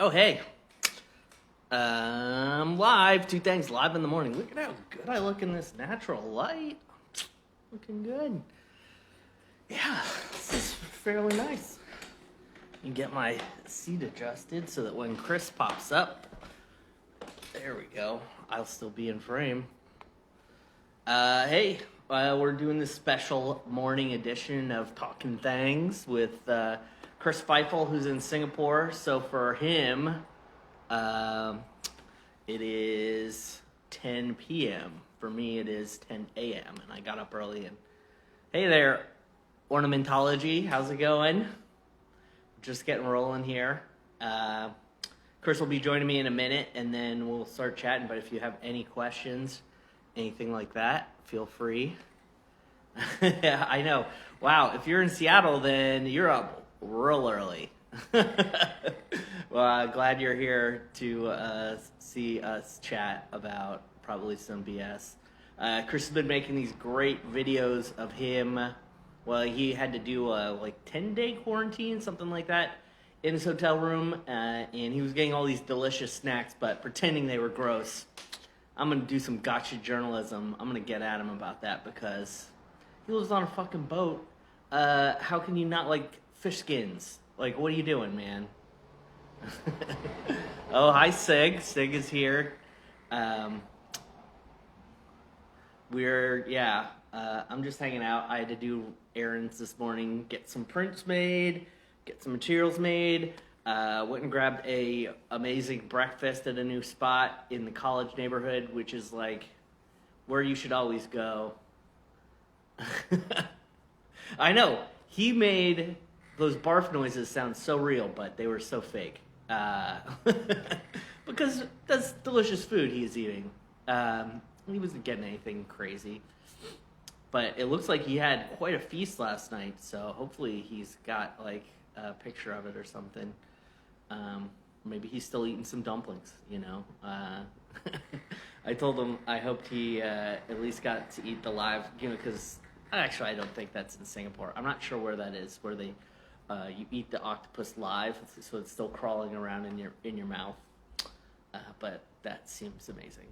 Oh, hey. I'm live. Two Thangs live in the morning. Look at how good I look in this natural light. Looking good. Yeah, this is fairly nice. And get my seat adjusted so that when Chris pops up, there we go, I'll still be in frame. Hey, we're doing this special morning edition of Talking Thangs with Chris Pfiefel, who's in Singapore. So for him, it is 10 p.m. For me, it is 10 a.m. And I got up early. And hey there, Ornamentology, how's it going? Just getting rolling here. Chris will be joining me in a minute, and then we'll start chatting. But if you have any questions, anything like that, feel free. Yeah, I know. Wow, if you're in Seattle, then you're up real early. Well, glad you're here to see us chat about probably some BS. Chris has been making these great videos of him. Well, he had to do a 10-day quarantine, something like that, in his hotel room, and he was getting all these delicious snacks, but pretending they were gross. I'm gonna do some gotcha journalism. I'm gonna get at him about that because he lives on a fucking boat. How can you not like fish skins? Like, what are you doing, man? Oh, hi, Sig. Sig is here. I'm just hanging out. I had to do errands this morning, get some prints made, get some materials made. Went and grabbed a amazing breakfast at a new spot in the college neighborhood, which is like where you should always go. I know, he made those barf noises sound so real, but they were so fake. Because that's delicious food he's eating. He wasn't getting anything crazy. But it looks like he had quite a feast last night, so hopefully he's got like a picture of it or something. Maybe he's still eating some dumplings, you know. I told him I hoped he at least got to eat the live, you know, because actually I don't think that's in Singapore. I'm not sure where that is, where they you eat the octopus live, so it's still crawling around in your mouth. But that seems amazing.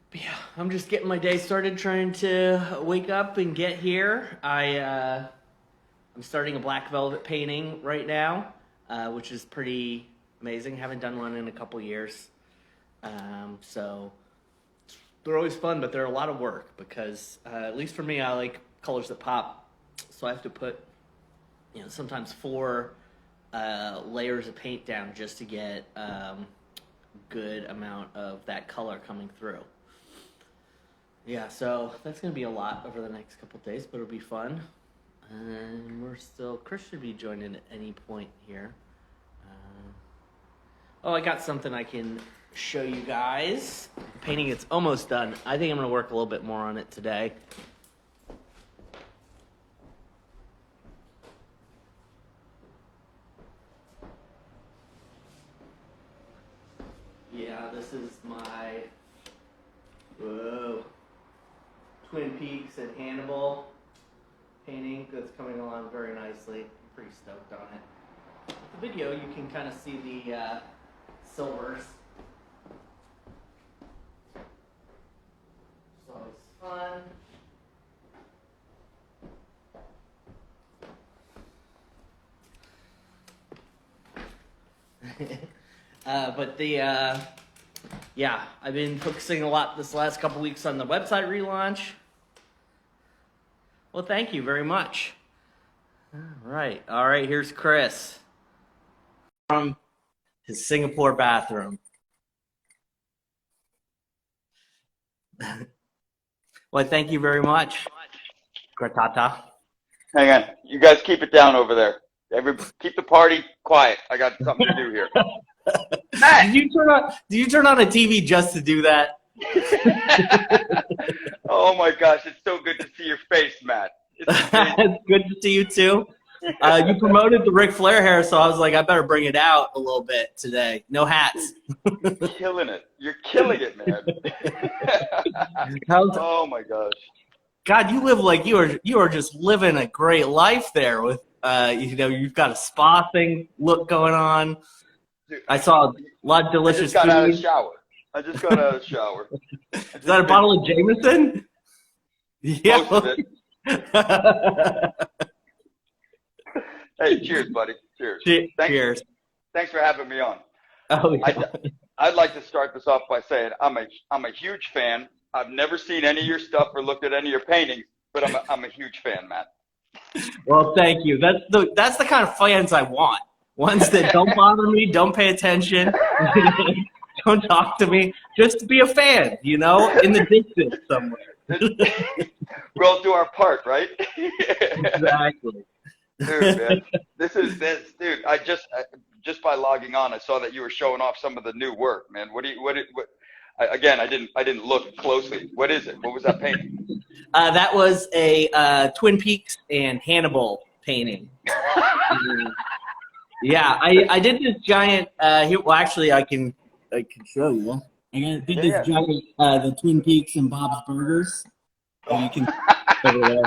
But yeah, I'm just getting my day started, trying to wake up and get here. I'm starting a black velvet painting right now, which is pretty amazing. Haven't done one in a couple years. So they're always fun, but they're a lot of work because, at least for me, I like colors that pop. So I have to put, sometimes 4 layers of paint down just to get good amount of that color coming through. Yeah, so that's going to be a lot over the next couple of days, but it'll be fun. And Chris should be joining at any point here. I got something I can show you guys. The painting, it's almost done. I think I'm going to work a little bit more on it today. Yeah, this is my Twin Peaks and Hannibal painting that's coming along very nicely. I'm pretty stoked on it. The video, you can kind of see the silvers. It's always fun. I've been focusing a lot this last couple weeks on the website relaunch. Well, thank you very much. All right, here's Chris from his Singapore bathroom. Well, thank you very much, Gratata. Hang on. You guys keep it down over there. Keep the party quiet. I got something to do here. Matt! Did you turn on a TV just to do that? Oh my gosh, it's so good to see your face, Matt. It's good to see you too. You promoted the Ric Flair hair, so I was like, I better bring it out a little bit today. No hats. You're killing it. You're killing it, man. Oh my gosh. God, you live like you are just living a great life there with You know, you've got a spa thing look going on. Dude, I saw a lot of delicious I just got out of the food. shower. I just got out of the shower. Is that a bottle of Jameson? Yeah. Most of it. Hey, cheers, buddy. Cheers. Cheers. Thanks for having me on. Oh, yeah. I'd like to start this off by saying I'm a huge fan. I've never seen any of your stuff or looked at any of your paintings, but I'm a huge fan, Matt. Well, thank you. That's the kind of fans I want. Ones that don't bother me, don't pay attention, don't talk to me. Just be a fan, you know, in the distance somewhere. We'll all do our part, right? Exactly. Dude, man, dude. I just by logging on, I saw that you were showing off some of the new work, man. Again, I didn't look closely. What is it? What was that painting? That was a Twin Peaks and Hannibal painting. Yeah, I did this giant. Here, well, actually, I can show you. I did this giant the Twin Peaks and Bob's Burgers. You can over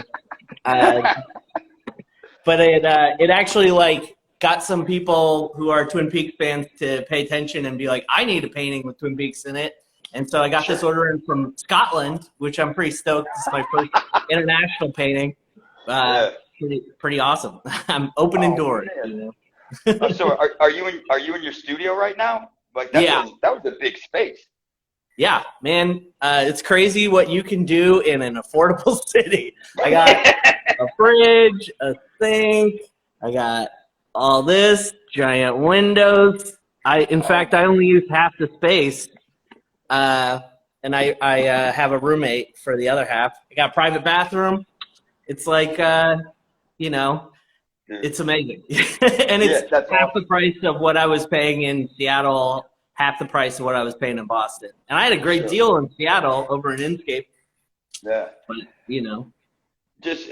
there. But it actually like got some people who are Twin Peaks fans to pay attention and be like, I need a painting with Twin Peaks in it. And so I got this order in from Scotland, which I'm pretty stoked. This is my first international painting. Pretty awesome. I'm opening doors. You know? So are you in your studio right now? Like that was a big space. Yeah, man, it's crazy what you can do in an affordable city. I got a fridge, a sink, I got all this, giant windows. In fact, I only use half the space, and I have a roommate for the other half. I got a private bathroom. It's like, you know, it's amazing. And it's half the price of what I was paying in Seattle, half the price of what I was paying in Boston. And I had a great deal in Seattle over in Inkscape. Yeah. But, you know. Just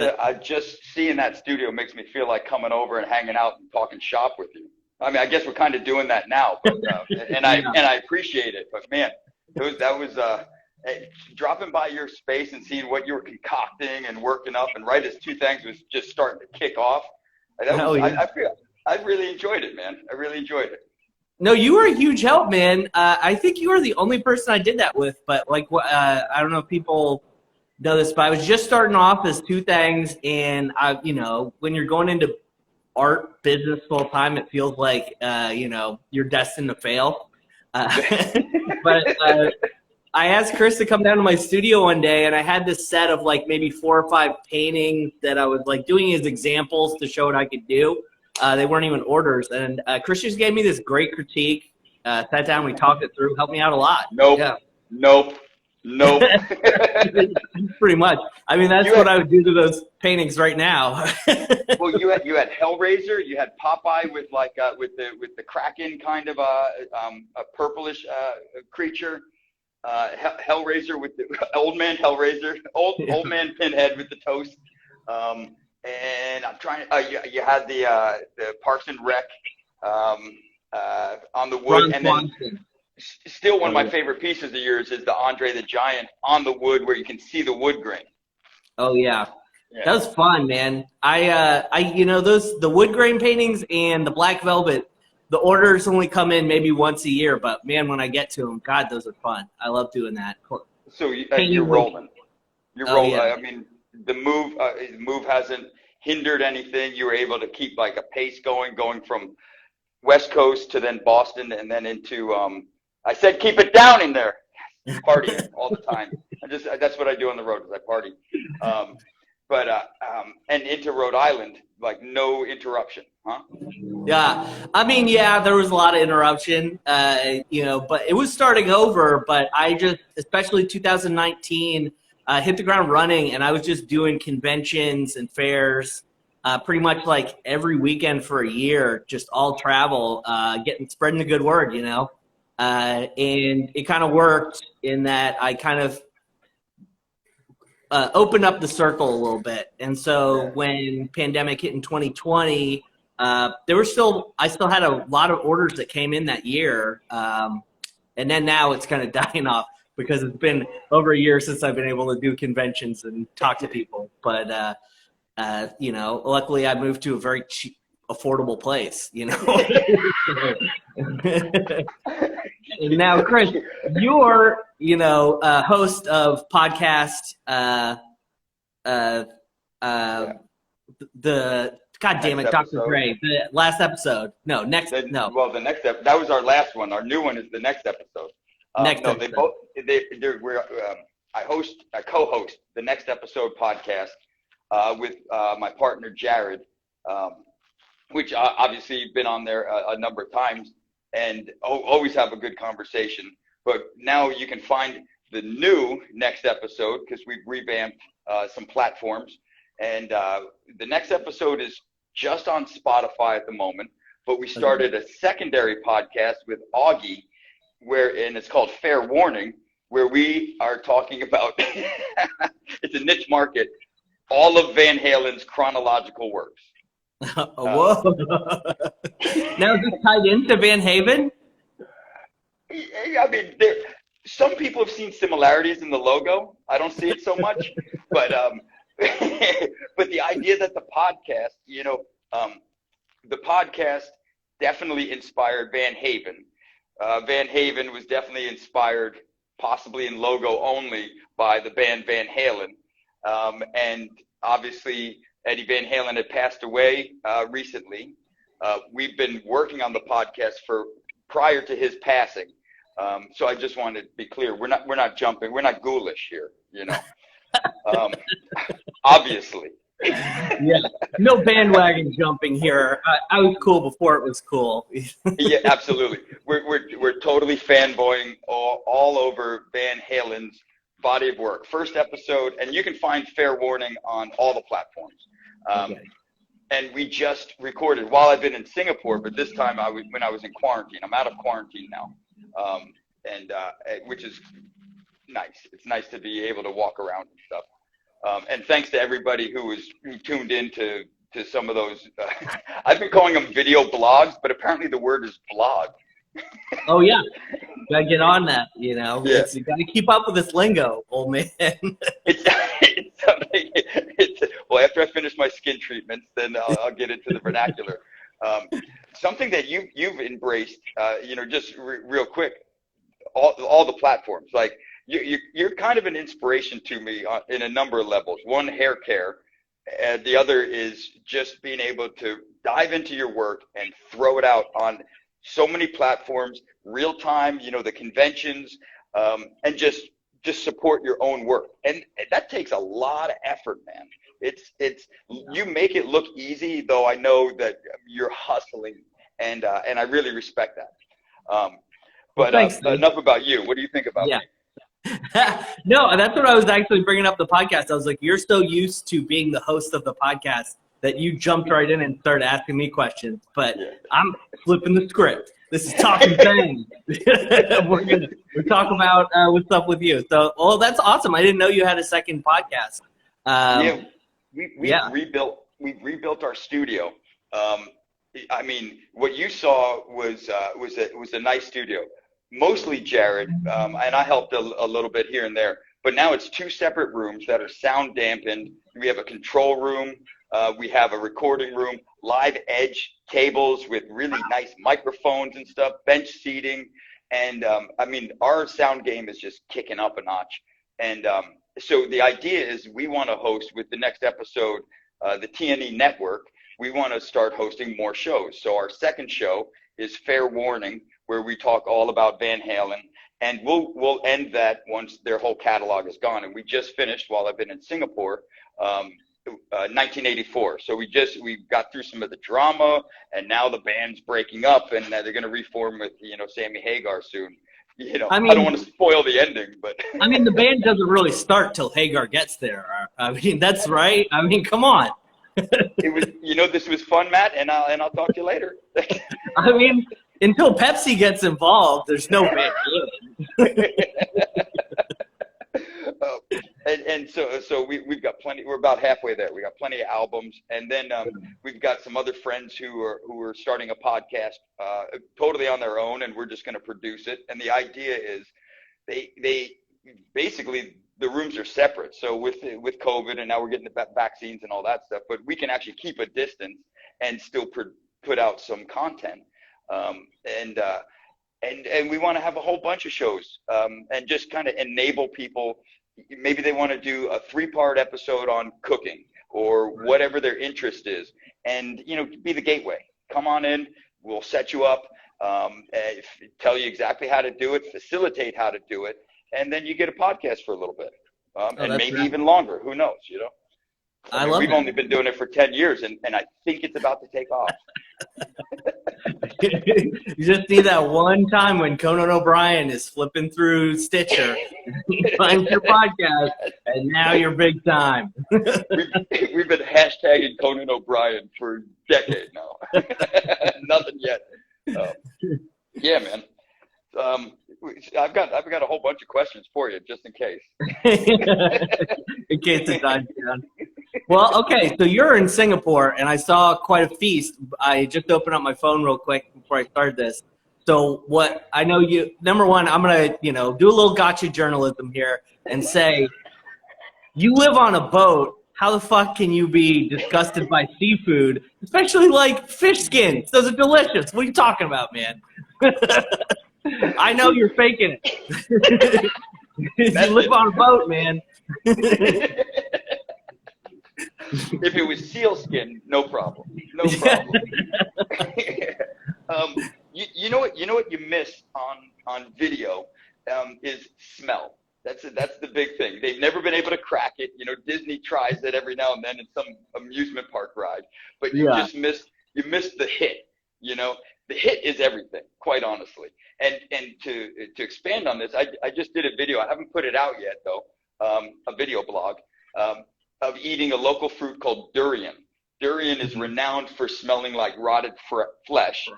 seeing that studio makes me feel like coming over and hanging out and talking shop with you. I mean, I guess we're kind of doing that now, but, and I appreciate it. But man, that was dropping by your space and seeing what you were concocting and working up, and right as Two Thangs was just starting to kick off, I really enjoyed it, man. I really enjoyed it. No, you were a huge help, man. I think you were the only person I did that with, but like, I don't know if people know this, but I was just starting off as Two Thangs, and you know, when you're going into art business full time, it feels like you know, you're destined to fail. But I asked Chris to come down to my studio one day, and I had this set of like maybe 4 or 5 paintings that I was like doing as examples to show what I could do. They weren't even orders, and Chris just gave me this great critique. Sat down, we talked it through, helped me out a lot. Nope. Pretty much. I mean, that's what I would do to those paintings right now. Well, you had Hellraiser, you had Popeye with like with the Kraken kind of a purplish creature. Hellraiser with the old man Hellraiser, old man Pinhead with the toast. And I'm trying. You had the Parks and Rec on the wood, Ron and Swanson. then still one of my favorite pieces of yours is the Andre the Giant on the wood, where you can see the wood grain. Oh yeah. That was fun, man. I you know, the wood grain paintings and the black velvet, the orders only come in maybe once a year, but man, when I get to them, God, those are fun. I love doing that. So you're rolling. You're rolling. Yeah. I mean, the move hasn't hindered anything. You were able to keep like a pace going from West Coast to then Boston and then into I said keep it down in there. Partying all the time. That's what I do on the road, is I party. And into Rhode Island, like no interruption, huh? Yeah, I mean, yeah, there was a lot of interruption, you know, but it was starting over. But I just, especially 2019, hit the ground running, and I was just doing conventions and fairs, pretty much like every weekend for a year, just all travel, spreading the good word, you know. And it kind of worked in that I kind of opened up the circle a little bit. And so when pandemic hit in 2020, I still had a lot of orders that came in that year. And then now it's kind of dying off because it's been over a year since I've been able to do conventions and talk to people. But luckily I moved to a very cheap, affordable place, And now, Chris, you're, a host of podcast, the God damn it, Dr. Dre, the last episode. No, next. No. Well, the next episode, that was our last one. Our new one is the next episode. Episode. I co-host the Next Episode podcast with my partner Jared, which obviously you've been on there a number of times, and always have a good conversation. But now you can find the new Next Episode because we've revamped some platforms, and the Next Episode is just on Spotify at the moment. But we started a secondary podcast with Augie, and it's called Fair Warning, where we are talking about it's a niche market, all of Van Halen's chronological works. Whoa! Now is this tied into Van Halen? I mean, some people have seen similarities in the logo. I don't see it so much, but but the idea that the podcast, the podcast definitely inspired Van Haven. Van Haven was definitely inspired, possibly in logo only, by the band Van Halen. And obviously, Eddie Van Halen had passed away recently. We've been working on the podcast prior to his passing. So I just wanted to be clear. We're not jumping. We're not ghoulish here, obviously. Yeah, no bandwagon jumping here. I was cool before it was cool. Yeah, absolutely. We're totally fanboying all over Van Halen's body of work. First episode, and you can find Fair Warning on all the platforms. Okay. And we just recorded while I've been in Singapore, but this time when I was in quarantine. I'm out of quarantine now, which is nice. It's nice to be able to walk around and stuff. And thanks to everybody who tuned in to some of those. I've been calling them video blogs, but apparently the word is blog. Oh yeah, gotta get on that. Yeah. You gotta keep up with this lingo, old man. Well, after I finish my skin treatments, then I'll get into the vernacular. Something that you've embraced, just real quick, all the platforms. Like you're kind of an inspiration to me in a number of levels. One, hair care, and the other is just being able to dive into your work and throw it out on so many platforms, real time. The conventions, and just support your own work, and that takes a lot of effort, man. You make it look easy, though I know that you're hustling, and I really respect that. But thanks, enough about you. What do you think about me? No, that's what I was actually bringing up the podcast. I was like, you're so used to being the host of the podcast that you jumped right in and started asking me questions. But I'm flipping the script. This is Talking Thangs. We're talking about what's up with you. So, that's awesome. I didn't know you had a second podcast. We've rebuilt our studio. I mean, what you saw was a nice studio. Mostly Jared, and I helped a little bit here and there. But now it's two separate rooms that are sound dampened. We have a control room. We have a recording room, live edge tables with really nice microphones and stuff, bench seating. And I mean, our sound game is just kicking up a notch. And so the idea is we want to host with the Next Episode, the TNE network. We want to start hosting more shows. So our second show is Fair Warning, where we talk all about Van Halen. And we'll end that once their whole catalog is gone. And we just finished, while I've been in Singapore, 1984. So we got through some of the drama, and now the band's breaking up, and they're going to reform with Sammy Hagar soon. I don't want to spoil the ending, but I mean, the band doesn't really start till Hagar gets there. I mean, that's right. I mean, come on. It was, this was fun, Matt, and I'll talk to you later. I mean, until Pepsi gets involved, there's no band. And so we've got plenty. We're about halfway there. We got plenty of albums, and then we've got some other friends who are starting a podcast totally on their own, and we're just going to produce it. And the idea is, they basically the rooms are separate. So with COVID, and now we're getting the vaccines and all that stuff, but we can actually keep a distance and still put out some content. And we want to have a whole bunch of shows, and just kind of enable people. Maybe they want to do a 3-part episode on cooking or whatever their interest is, and be the gateway. Come on in, we'll set you up, tell you exactly how to do it, facilitate how to do it, and then you get a podcast for a little bit, and maybe even longer. Who knows? I mean, we've only been doing it for 10 years, and I think it's about to take off. You just need that one time when Conan O'Brien is flipping through Stitcher, he finds your podcast, and now you're big time. We've been hashtagging Conan O'Brien for a decade now. Nothing yet. Yeah, man. I've got a whole bunch of questions for you, just in case. In case it dies down. Well, okay, so you're in Singapore, and I saw quite a feast. I just opened up my phone real quick before I started this. So what I know number one, I'm going to, do a little gotcha journalism here and say, you live on a boat. How the fuck can you be disgusted by seafood, especially like fish skins? Those are delicious. What are you talking about, man? I know you're faking it. You live on a boat, man. If it was sealskin, no problem. No problem. You know what you miss on video is smell. That's the big thing. They've never been able to crack it. Disney tries it every now and then in some amusement park ride, but you just miss the hit. The hit is everything, quite honestly. And to expand on this, I just did a video. I haven't put it out yet though. A video blog. Of eating a local fruit called durian. Durian is renowned for smelling like rotted flesh.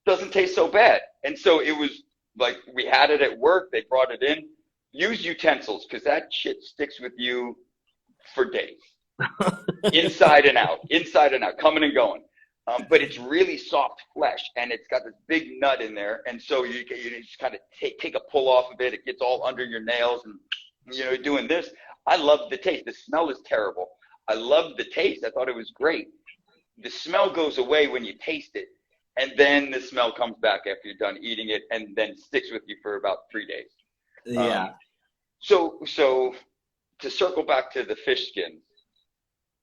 Doesn't taste so bad. And so it was like, we had it at work. They brought it in. Use utensils, because that shit sticks with you for days. Inside and out, coming and going. But it's really soft flesh, and it's got this big nut in there. And so you just kind of take a pull off of it. It gets all under your nails, and doing this. I love the taste. The smell is terrible. I love the taste. I thought it was great. The smell goes away when you taste it, and then the smell comes back after you're done eating it, and then sticks with you for about 3 days. Yeah. So to circle back to the fish skins,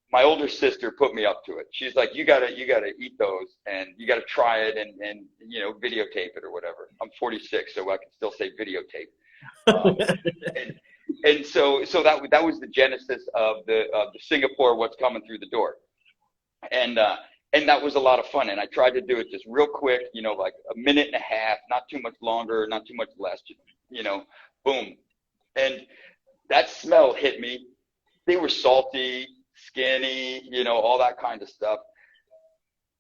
my older sister put me up to it. She's like, you gotta eat those, and you gotta try it, and videotape it or whatever. I'm 46, so I can still say videotape. And so that was the genesis of the Singapore What's Coming Through the Door, and that was a lot of fun. And I tried to do it just real quick, like a minute and a half, not too much longer, not too much less, just boom. And that smell hit me. They were salty, skinny, all that kind of stuff.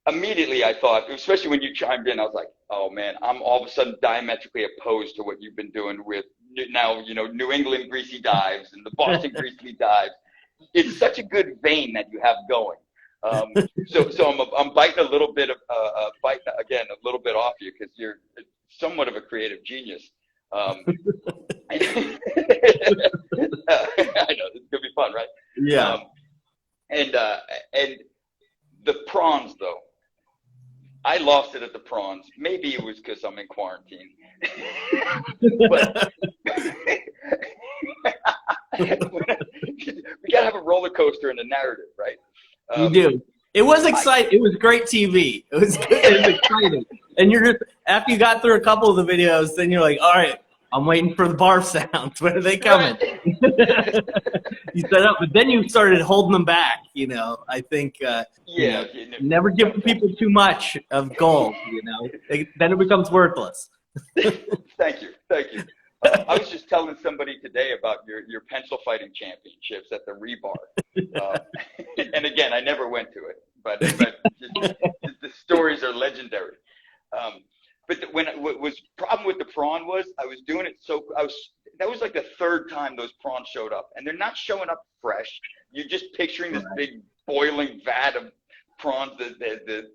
Immediately I thought, especially when you chimed in, I was like, oh man, I'm all of a sudden diametrically opposed to what you've been doing with now, New England greasy dives and the Boston greasy dives. It's such a good vein that you have going. So I'm biting a little bit of, a little bit off you, because you're somewhat of a creative genius. I know, it's gonna be fun, right? Yeah. And the prawns, though, I lost it at the prawns. Maybe it was because I'm in quarantine. But we gotta have a roller coaster in the narrative, right? You do. It was exciting. It was great TV. It was good. It was exciting. And you're just, after you got through a couple of the videos, then you're like, all right, I'm waiting for the barf sounds. When are they coming? You set up, but then you started holding them back. I think never give people too much of gold. Then it becomes worthless. Thank you. I was just telling somebody today about your pencil fighting championships at the Rebar, and again, I never went to it, but the stories are legendary. But what was problem with the prawn was I was doing it that was like the third time those prawns showed up, and they're not showing up fresh. You're just picturing this big boiling vat of prawns. The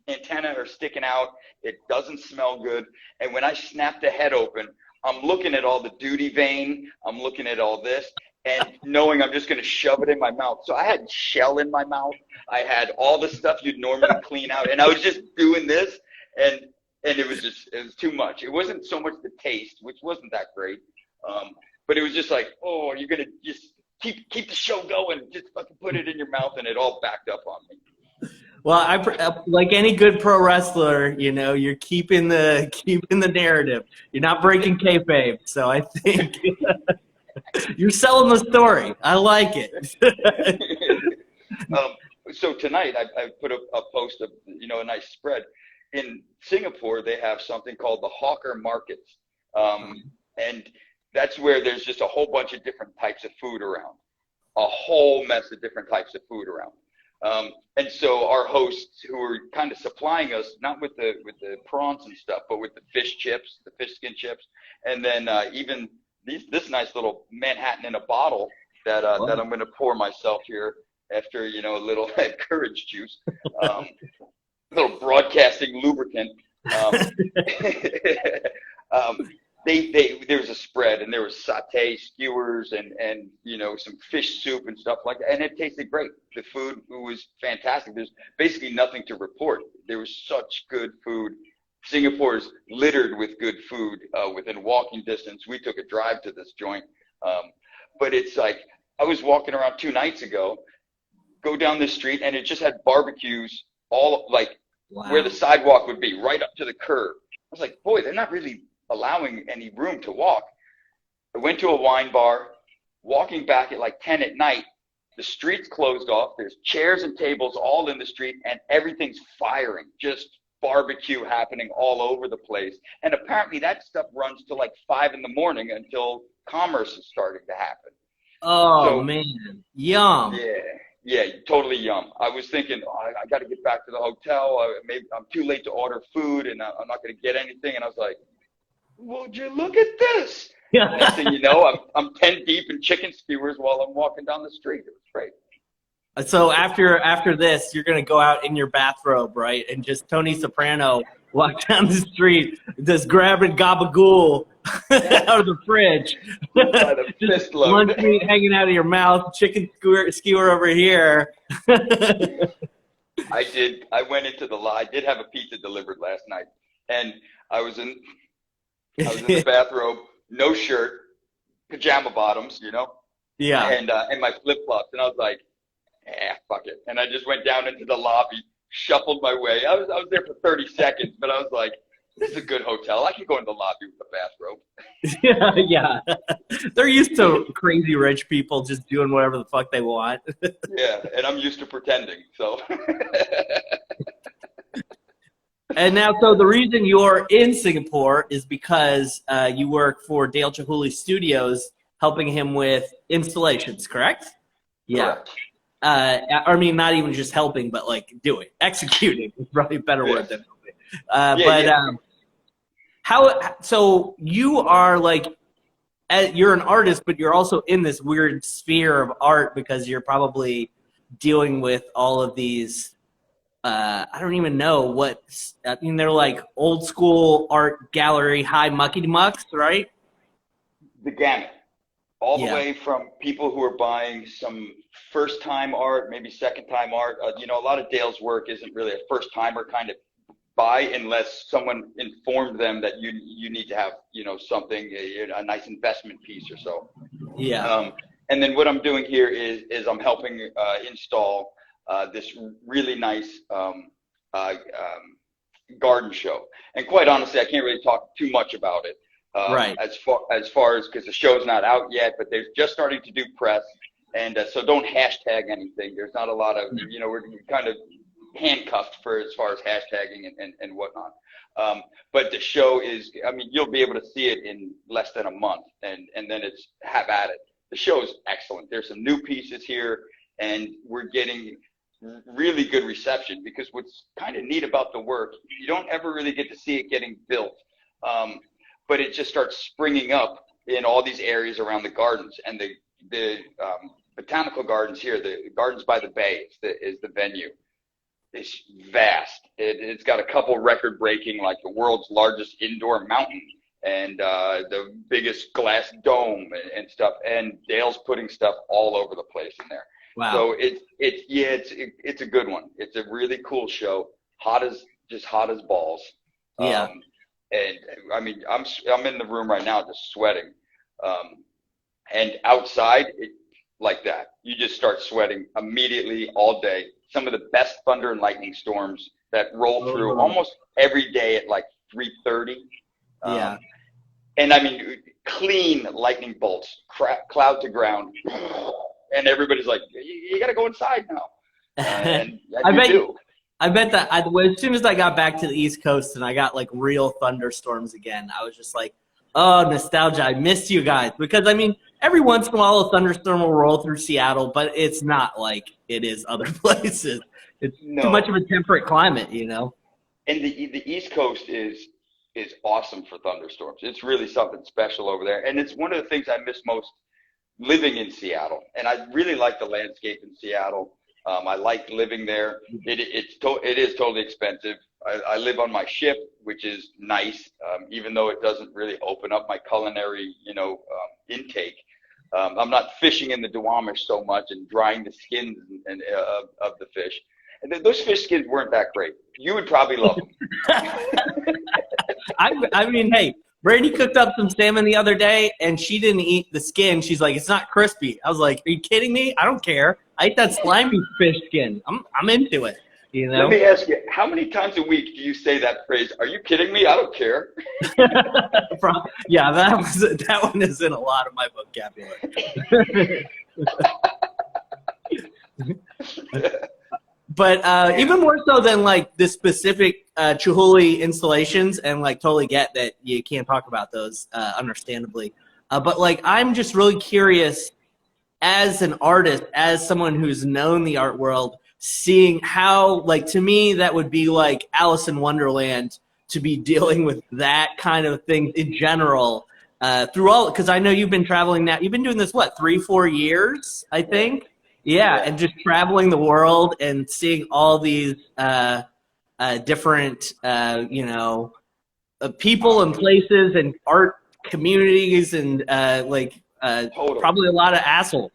antennae are sticking out. It doesn't smell good. And when I snapped the head open, I'm looking at all the duty vein. I'm looking at all this and knowing I'm just going to shove it in my mouth. So I had shell in my mouth. I had all the stuff you'd normally clean out. And I was just doing this. And it was too much. It wasn't so much the taste, which wasn't that great. But it was just like, oh, you're going to just keep the show going. Just fucking put it in your mouth. And it all backed up on me. Well, like any good pro wrestler, you're keeping the narrative. You're not breaking kayfabe. So I think you're selling the story. I like it. So tonight I put a post of, a nice spread. In Singapore, they have something called the hawker markets. And that's where there's just a whole bunch of different types of food around, a whole mess of different types of food around. And so our hosts who are kind of supplying us, not with the prawns and stuff, but with the fish chips, the fish skin chips, and then even this nice little Manhattan in a bottle that I'm going to pour myself here after, a little courage juice, little broadcasting lubricant. There was a spread, and there was satay skewers and some fish soup and stuff like that, and it tasted great. The food was fantastic. There's basically nothing to report. There was such good food. Singapore is littered with good food within walking distance. We took a drive to this joint, but it's like I was walking around 2 nights ago, go down this street, and it just had barbecues all like where the sidewalk would be, right up to the curb. I was like, boy, they're not really allowing any room to walk. I went to a wine bar, walking back at like 10 at night, the street's closed off, there's chairs and tables all in the street, and everything's firing, just barbecue happening all over the place. And apparently that stuff runs to like 5 in the morning until commerce is starting to happen. Oh, man. Yum. Yeah, totally yum. I was thinking, I got to get back to the hotel. Maybe I'm too late to order food, and I'm not going to get anything. And I was like, would you look at this? Yeah. Next thing you know, I'm 10 deep in chicken skewers while I'm walking down the street. It was great. So after this, you're gonna go out in your bathrobe, right? And just Tony Soprano walk down the street, just grabbing gabagool out of the fridge. By the fist load. Lunch meat hanging out of your mouth, chicken skewer over here. I went into I did have a pizza delivered last night, and I was in the bathrobe, no shirt, pajama bottoms, Yeah. and my flip flops, and I was like, fuck it, and I just went down into the lobby, shuffled my way. I was there for 30 seconds, but I was like, this is a good hotel. I can go in the lobby with a bathrobe. Yeah. They're used to crazy rich people just doing whatever the fuck they want. Yeah, and I'm used to pretending, so. And now, so the reason you're in Singapore is because you work for Dale Chihuli Studios, helping him with installations, correct? Yeah. Correct. I mean, not even just helping, but like doing, executing is probably a better word than helping. So you are like, you're an artist, but you're also in this weird sphere of art because you're probably dealing with all of these, I don't even know they're like old school art gallery, high mucky mucks, right? The gamut. All the way from people who are buying some first-time art, maybe second-time art. A lot of Dale's work isn't really a first-timer kind of buy unless someone informed them that you need to have, something, a nice investment piece or so. Yeah. And then what I'm doing here is I'm helping install this really nice garden show. And quite honestly, I can't really talk too much about it. Right. As far as because the show's not out yet, but they're just starting to do press, and so don't hashtag anything. There's not a lot of we're kind of handcuffed as far as hashtagging and whatnot. But the show is, you'll be able to see it in less than a month, and then it's have at it. The show is excellent. There's some new pieces here, and we're getting really good reception because what's kind of neat about the work, you don't ever really get to see it getting built. But it just starts springing up in all these areas around the gardens, and the botanical gardens here, the Gardens by the Bay is the venue. It's vast. It's got a couple record-breaking, like the world's largest indoor mountain, and the biggest glass dome and stuff. And Dale's putting stuff all over the place in there. Wow. So it's a good one. It's a really cool show. Hot as balls. Yeah. And I mean, I'm in the room right now just sweating. And outside, like that, you just start sweating immediately all day. Some of the best thunder and lightning storms that roll through almost every day at like 3:30. Yeah. And I mean, clean lightning bolts, cloud to ground, and everybody's like, "You got to go inside now." And I bet that as soon as I got back to the East Coast and I got like real thunderstorms again, I was just like, oh, nostalgia. I missed you guys. Because, I mean, every once in a while a thunderstorm will roll through Seattle, but it's not like it is other places. It's too much of a temperate climate, you know? And the East Coast is awesome for thunderstorms. It's really something special over there. And it's one of the things I miss most living in Seattle. And I really like the landscape in Seattle. I like living there. It is totally expensive. I live on my ship, which is nice, even though it doesn't really open up my culinary, intake. I'm not fishing in the Duwamish so much and drying the skins of the fish. And those fish skins weren't that great. You would probably love them. I mean, hey, Brady cooked up some salmon the other day, and she didn't eat the skin. She's like, it's not crispy. I was like, are you kidding me? I don't care. I eat that slimy fish skin. I'm into it. You know? Let me ask you, how many times a week do you say that phrase? Are you kidding me? I don't care. Yeah, that one is in a lot of my vocabulary. But even more so than like the specific Chihuli installations, and like totally get that you can't talk about those, understandably. But like, I'm just really curious as an artist, as someone who's known the art world, seeing how, like, to me, that would be like Alice in Wonderland to be dealing with that kind of thing in general through all, because I know you've been traveling now. You've been doing this, what, 3-4 years, I think? Yeah, and just traveling the world and seeing all these different, people and places and art communities and probably a lot of assholes.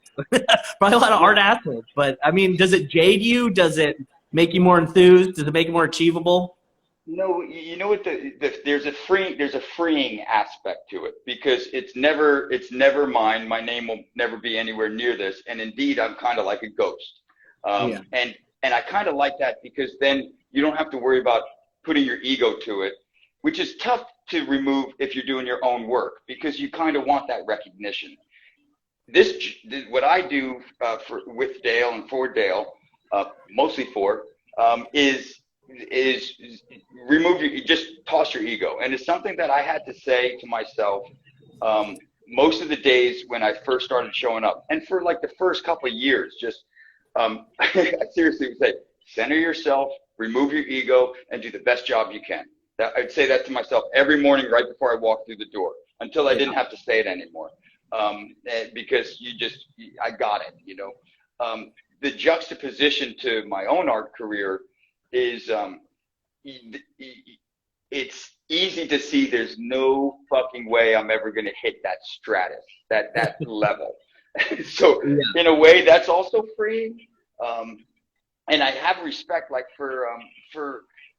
Probably a lot of art assholes. But, I mean, does it jade you? Does it make you more enthused? Does it make it more achievable? No, you know what? There's a freeing aspect to it, because it's never mine. My name will never be anywhere near this. And indeed, I'm kind of like a ghost. And I kind of like that, because then you don't have to worry about putting your ego to it, which is tough to remove if you're doing your own work, because you kind of want that recognition. What I do with Dale and for Dale, mostly for, is just toss your ego. And it's something that I had to say to myself most of the days when I first started showing up, and for like the first couple of years, just I seriously would say, center yourself, remove your ego, and do the best job you can. I'd say that to myself every morning right before I walked through the door, until I didn't have to say it anymore, because I got it. The juxtaposition to my own art career is it's easy to see there's no fucking way I'm ever going to hit that stratus, that level. So in a way, that's also freeing. And I have respect, like, for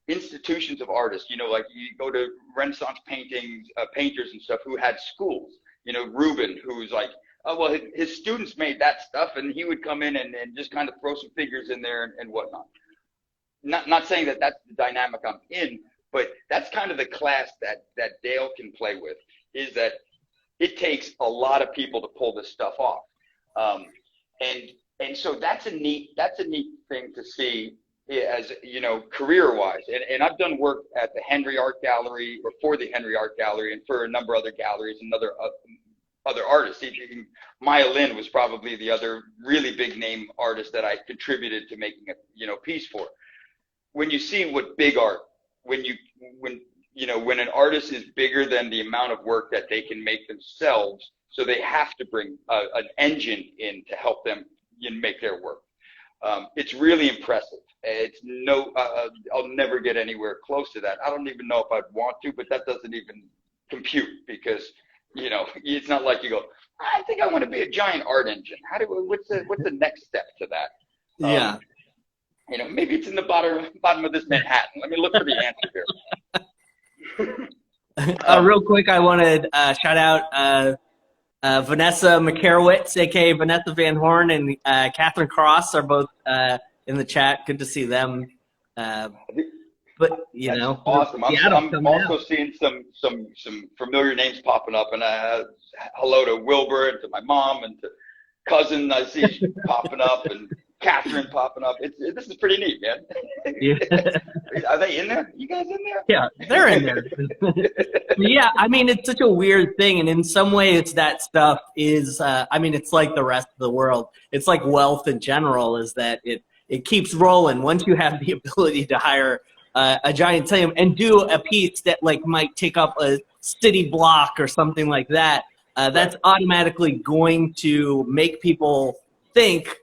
institutions of artists, like you go to Renaissance painters and stuff who had schools, Rubin, who's like, oh, well, his students made that stuff, and he would come in and just kind of throw some figures in there and whatnot. Not saying that that's the dynamic I'm in, but that's kind of the class that Dale can play with, is that it takes a lot of people to pull this stuff off. And so that's a neat thing to see, as career-wise. And I've done work at the Henry Art Gallery, or for the Henry Art Gallery, and for a number of other galleries and other artists. Maya Lin was probably the other really big name artist that I contributed to making a piece for. When you see what big art, when an artist is bigger than the amount of work that they can make themselves, so they have to bring an engine in to help them make their work. It's really impressive. I'll never get anywhere close to that. I don't even know if I'd want to, but that doesn't even compute because, it's not like you go, I think I want to be a giant art engine. What's the next step to that? Yeah. Maybe it's in the bottom of this Manhattan. Let me look for the answer here. Real quick, I want to shout out Vanessa McCarowitz, aka Vanessa Van Horn, and Catherine Cross are both in the chat. Good to see them. But That's awesome. I'm also seeing some familiar names popping up, and hello to Wilbur and to my mom and to cousin I see popping up and Catherine popping up. This is pretty neat, man. Yeah. Are they in there? You guys in there? Yeah, they're in there. Yeah, I mean, it's such a weird thing, and in some ways that stuff is, it's like the rest of the world. It's like wealth in general, is that it keeps rolling. Once you have the ability to hire a giant team and do a piece that like might take up a city block or something like that, that's automatically going to make people think,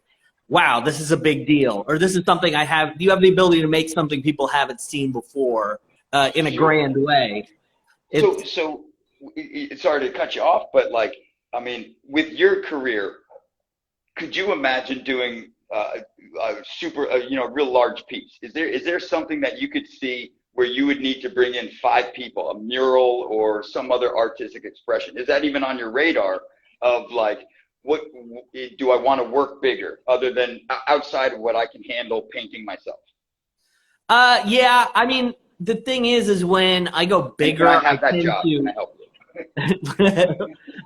wow, this is a big deal, or this is something you have the ability to make something people haven't seen before in a grand way. So sorry to cut you off, but with your career, could you imagine doing a real large piece? Is there something that you could see where you would need to bring in 5 people, a mural or some other artistic expression? Is that even on your radar of what do I want to work bigger other than outside of what I can handle painting myself? Yeah, I mean, the thing is when I go bigger, I have that job. Can I help you?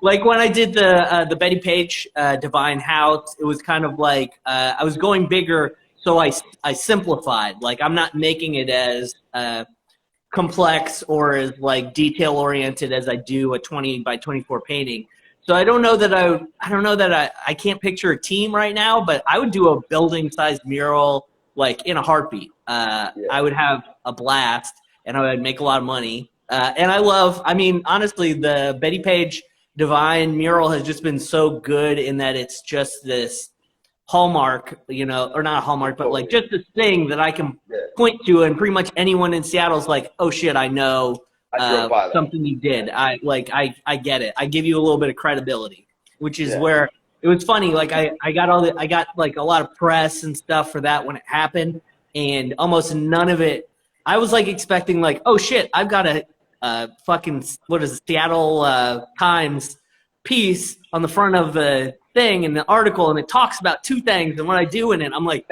Like when I did the Betty Page Divine House, it was kind of like I was going bigger, so I simplified. Like I'm not making it as complex or as like detail oriented as I do a 20 by 24 painting. So I don't know that I can't picture a team right now, but I would do a building sized mural like in a heartbeat. I would have a blast and I would make a lot of money. And honestly, the Betty Page Divine mural has just been so good in that it's just this hallmark, or not a hallmark, but like just this thing that I can point to, and pretty much anyone in Seattle's like, oh shit, I know something you did. I get it. I give you a little bit of credibility, which is where it was funny. Like I got like a lot of press and stuff for that when it happened, and almost none of it. I was like expecting like, oh shit, I've got a fucking Seattle Times piece on the front of the thing in the article, and it talks about 2 things, and what I do in it, I'm like,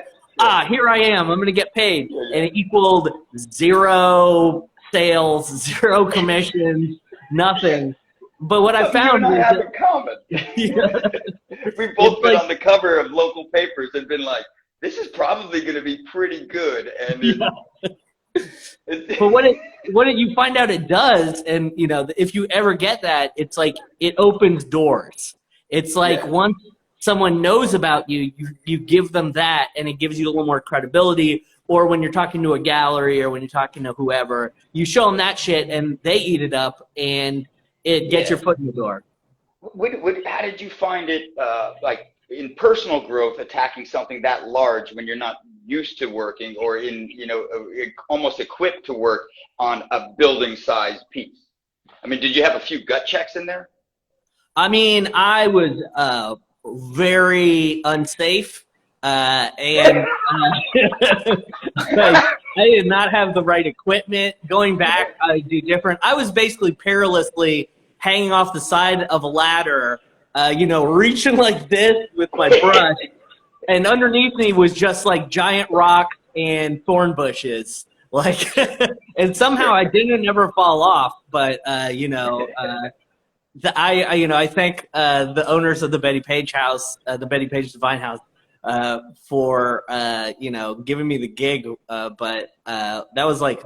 here I am, I'm gonna get paid, and it equaled 0 sales, 0 commissions, nothing. But what I found you and I have in common. We've both been on the cover of local papers and been like, this is probably going to be pretty good. And but what you find out it does, and if you ever get that, it's like it opens doors. It's like once someone knows about you, you give them that, and it gives you a little more credibility. Or when you're talking to a gallery or when you're talking to whoever, you show them that shit and they eat it up, and it gets your foot in the door. How did you find it, like in personal growth, attacking something that large when you're not used to working or almost equipped to work on a building size piece? I mean, did you have a few gut checks in there? I mean, I was very unsafe. And like, I did not have the right equipment. Going back, I do different. I was basically perilously hanging off the side of a ladder, reaching like this with my brush, and underneath me was just like giant rocks and thorn bushes. Like, and somehow I didn't ever fall off. But I thank the owners of the Betty Page house, the Betty Page Divine House, for giving me the gig, but that was like,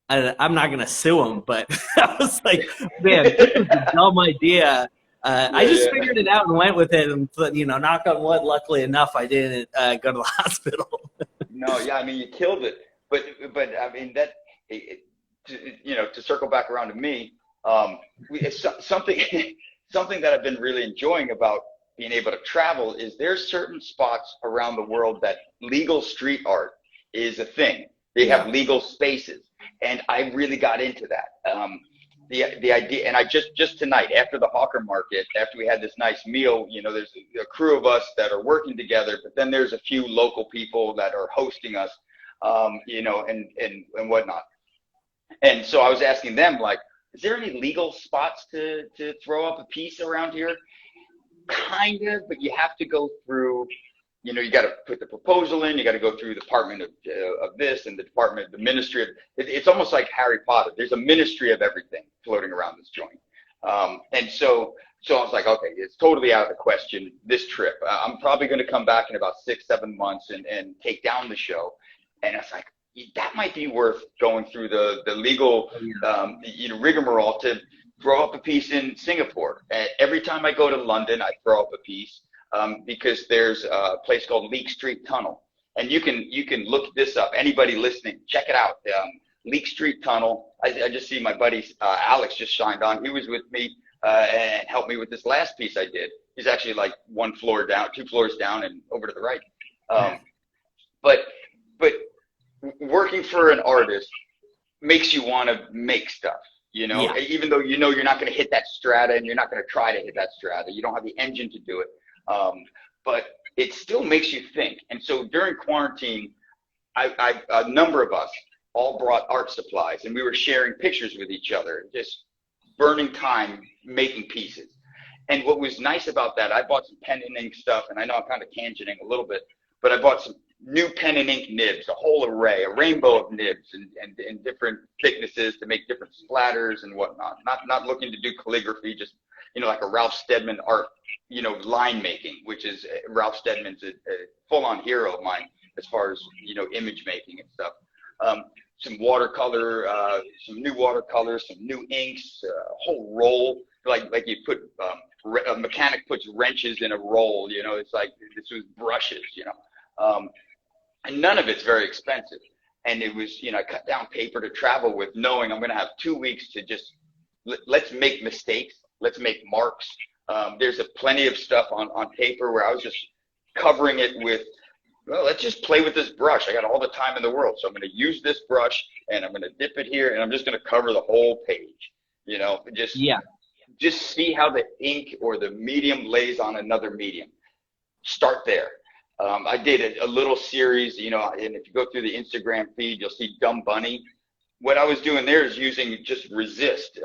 I'm not gonna sue them, but I was like, man, this was a dumb idea. I just figured it out and went with it, and knock on wood, luckily enough, I didn't go to the hospital. No, yeah, I mean, you killed it, but I mean that, to circle back around to me, it's something that I've been really enjoying about being able to travel is there's certain spots around the world that legal street art is a thing. They have legal spaces, and I really got into that. the idea, and I just tonight after the Hawker Market, after we had this nice meal, you know, there's a crew of us that are working together, but then there's a few local people that are hosting us, you know, and whatnot. And so I was asking them, like, is there any legal spots to throw up a piece around here? Kind of, but you have to go through, you know, you got to put the proposal in, you got to go through the department of this and the ministry of, it's almost like Harry Potter. There's a ministry of everything floating around this joint. And so I was like, okay, it's totally out of the question, this trip. I'm probably going to come back in about 6-7 months and take down the show. And I was like, that might be worth going through the legal, you know, rigmarole to throw up a piece in Singapore. And every time I go to London, I throw up a piece. Because there's a place called Leek Street Tunnel, and you can look this up. Anybody listening, check it out. Leek Street Tunnel. I just see my buddy Alex just signed on. He was with me and helped me with this last piece I did. He's actually like 1 floor down, 2 floors down, and over to the right. But working for an artist makes you want to make stuff. You know, even though you know you're not going to hit that strata, and you're not going to try to hit that strata. You don't have the engine to do it. But it still makes you think. And so during quarantine, a number of us all brought art supplies, and we were sharing pictures with each other, just burning time making pieces. And what was nice about that, I bought some pen and ink stuff, and I know I'm kind of tangenting a little bit, but I bought some new pen and ink nibs, a whole array, a rainbow of nibs and different thicknesses to make different splatters and whatnot. Not looking to do calligraphy, just, you know, like a Ralph Steadman art, you know, line making, which is Ralph Steadman's a full-on hero of mine as far as, you know, image making and stuff. Some watercolor, some new watercolors, some new inks, a whole roll, like you put, a mechanic puts wrenches in a roll, you know, it's like, this was brushes, you know, and none of it's very expensive. And it was, you know, I cut down paper to travel with, knowing I'm going to have 2 weeks to just, let's make mistakes. Let's make marks. There's plenty of stuff on paper where I was just covering it with, well, let's just play with this brush. I got all the time in the world. So I'm going to use this brush, and I'm going to dip it here, and I'm just going to cover the whole page. You know, just see how the ink or the medium lays on another medium. Start there. I did a little series, you know, and if you go through the Instagram feed, you'll see Dumb Bunny. What I was doing there is using just resist,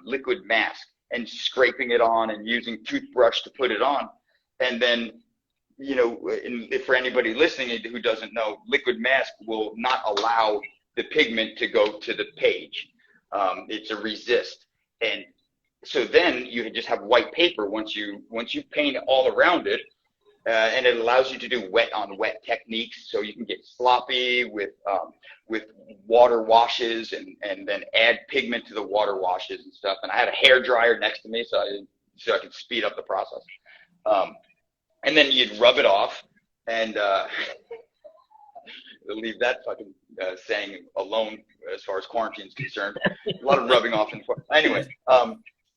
liquid mask, and scraping it on and using toothbrush to put it on. And then, you know, if for anybody listening who doesn't know, liquid mask will not allow the pigment to go to the page. It's a resist. And so then you just have white paper once you paint all around it. And it allows you to do wet on wet techniques, so you can get sloppy with water washes and then add pigment to the water washes and stuff. And I had a hair dryer next to me, so I could speed up the process. And then you'd rub it off, and leave that fucking saying alone as far as quarantine is concerned. A lot of rubbing off. Anyway.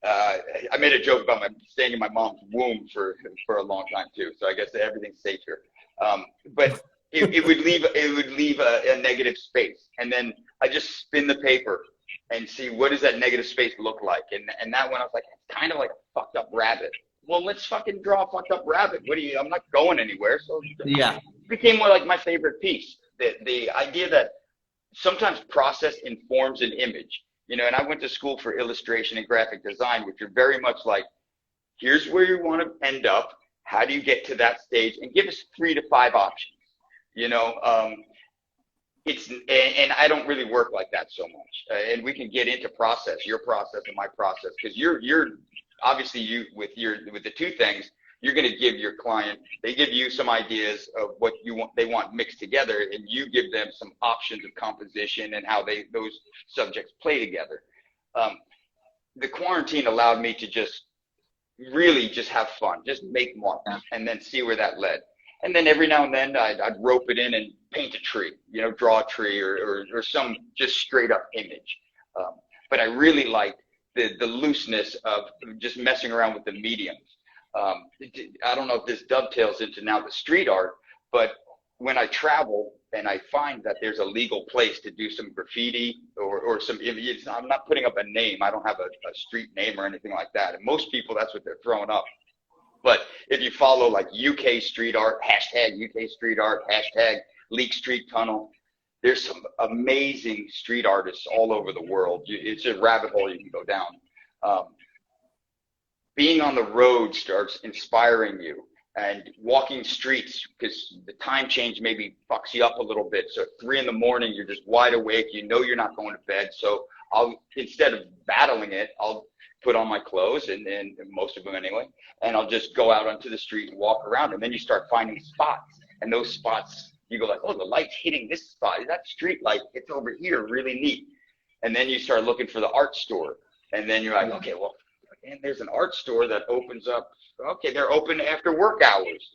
I made a joke about staying in my mom's womb for a long time too, so I guess everything's safe here. But it would leave a negative space, and then I just spin the paper and see what does that negative space look like, and that one I was like, it's kind of like a fucked up rabbit. Well, let's fucking draw a fucked up rabbit. I'm not going anywhere, so it became more like my favorite piece. The idea that sometimes process informs an image. You know, and I went to school for illustration and graphic design, which are very much like, here's where you want to end up. How do you get to that stage? And give us 3 to 5 options. You know, and I don't really work like that so much. And we can get into process, your process and my process, because you're obviously with the two things, you're going to give your client, they give you some ideas of what they want mixed together, and you give them some options of composition and how those subjects play together. The quarantine allowed me to just really just have fun, just make marks, and then see where that led. And then every now and then I'd rope it in and paint a tree, you know, draw a tree or some just straight up image. But I really liked the looseness of just messing around with the mediums. I don't know if this dovetails into now the street art, but when I travel, and I find that there's a legal place to do some graffiti or some, I'm not putting up a name. I don't have a street name or anything like that. And most people, that's what they're throwing up. But if you follow like UK street art, hashtag UK street art, hashtag Leak Street Tunnel, there's some amazing street artists all over the world. It's a rabbit hole you can go down. Being on the road starts inspiring you, and walking streets, because the time change maybe fucks you up a little bit. So at 3 in the morning, you're just wide awake. You know you're not going to bed. So instead of battling it, I'll put on my clothes, and most of them anyway, and I'll just go out onto the street and walk around. And then you start finding spots, and those spots, you go like, oh, the light's hitting this spot. That street light, it's over here, really neat. And then you start looking for the art store, and then you're like, okay, well, and there's an art store that opens up. Okay, they're open after work hours.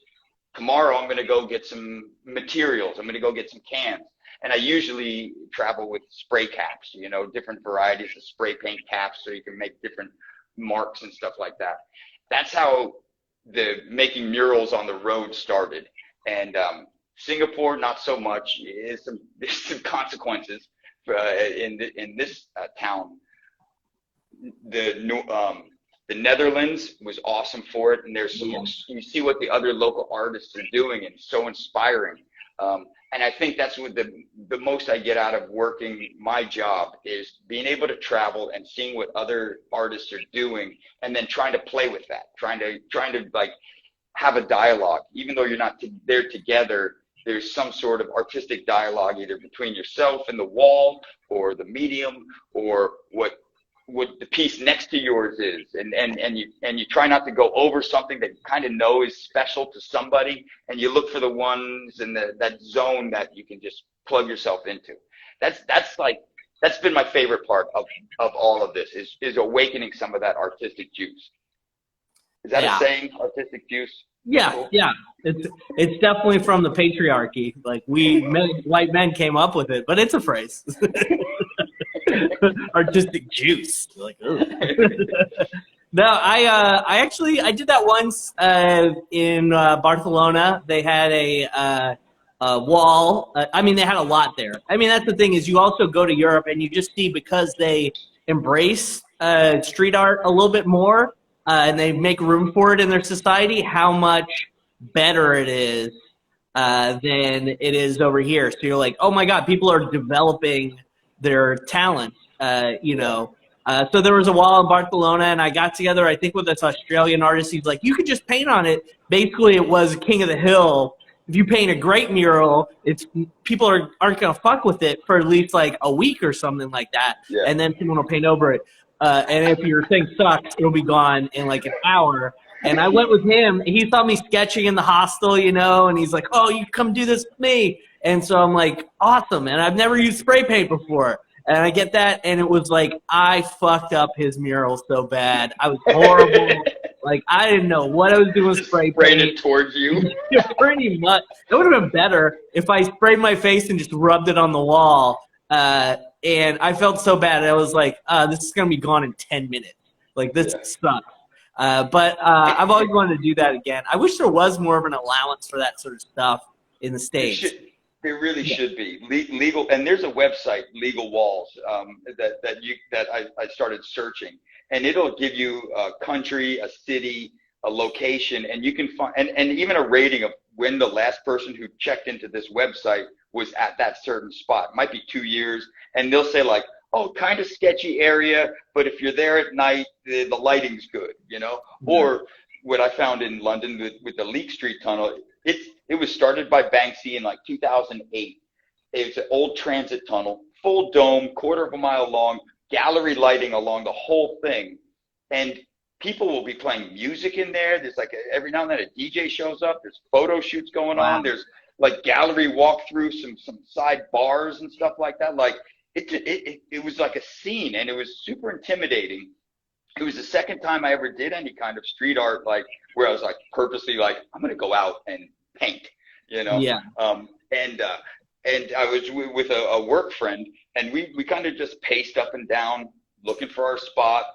Tomorrow I'm going to go get some materials. I'm going to go get some cans. And I usually travel with spray caps, you know, different varieties of spray paint caps so you can make different marks and stuff like that. That's how the making murals on the road started. And Singapore, not so much. There's some consequences in this town. The Netherlands was awesome for it, and there's some. You see what the other local artists are doing, and it's so inspiring. And I think that's what the most I get out of working my job is being able to travel and seeing what other artists are doing, and then trying to play with that, trying to like have a dialogue, even though you're not there together. There's some sort of artistic dialogue either between yourself and the wall, or the medium, or what the piece next to yours is, and you try not to go over something that you kind of know is special to somebody, and you look for the ones in that zone that you can just plug yourself into. That's been my favorite part of all of this is awakening some of that artistic juice. Is that a saying, artistic juice? Yeah, cool. Yeah. It's definitely from the patriarchy. Like white men came up with it, but it's a phrase. Artistic juice. Like, no, I did that once in Barcelona. They had a wall. I mean, they had a lot there. I mean, that's the thing is you also go to Europe and you just see, because they embrace street art a little bit more and they make room for it in their society, how much better it is than it is over here. So you're like, oh my God, people are developing their talent, you know. So there was a wall in Barcelona, and I got together, I think, with this Australian artist. He's like, you could just paint on it. Basically, it was King of the Hill. If you paint a great mural, people aren't going to fuck with it for at least like a week or something like that, and then someone will paint over it. And if your thing sucks, it'll be gone in like an hour. And I went with him. He saw me sketching in the hostel, you know, and he's like, oh, you come do this with me. And so I'm like, awesome. And I've never used spray paint before. And I get that. And it was like, I fucked up his mural so bad. I was horrible. Like, I didn't know what I was doing with spray paint. Spraying it towards you. Pretty much. It would have been better if I sprayed my face and just rubbed it on the wall. And I felt so bad. I was like, this is going to be gone in 10 minutes. Like, this sucks. But I've always wanted to do that again. I wish there was more of an allowance for that sort of stuff in the States. There really should be legal, and there's a website, Legal Walls, that I started searching, and it'll give you a country, a city, a location, and you can find and even a rating of when the last person who checked into this website was at that certain spot. It might be 2 years, and they'll say like, oh, kind of sketchy area, but if you're there at night, the lighting's good, you know. Mm-hmm. Or what I found in London with the Leak Street Tunnel, it was started by Banksy in like 2008. It's an old transit tunnel, full dome, 1/4 of a mile long, gallery lighting along the whole thing, and people will be playing music in there. There's like every now and then a DJ shows up. There's photo shoots going on. There's like gallery walkthrough, some side bars and stuff like that. Like it was like a scene, and it was super intimidating. It was the second time I ever did any kind of street art, like where I was like purposely like, I'm gonna go out and paint, you know. Yeah. And I was with a work friend, and we kind of just paced up and down looking for our spot,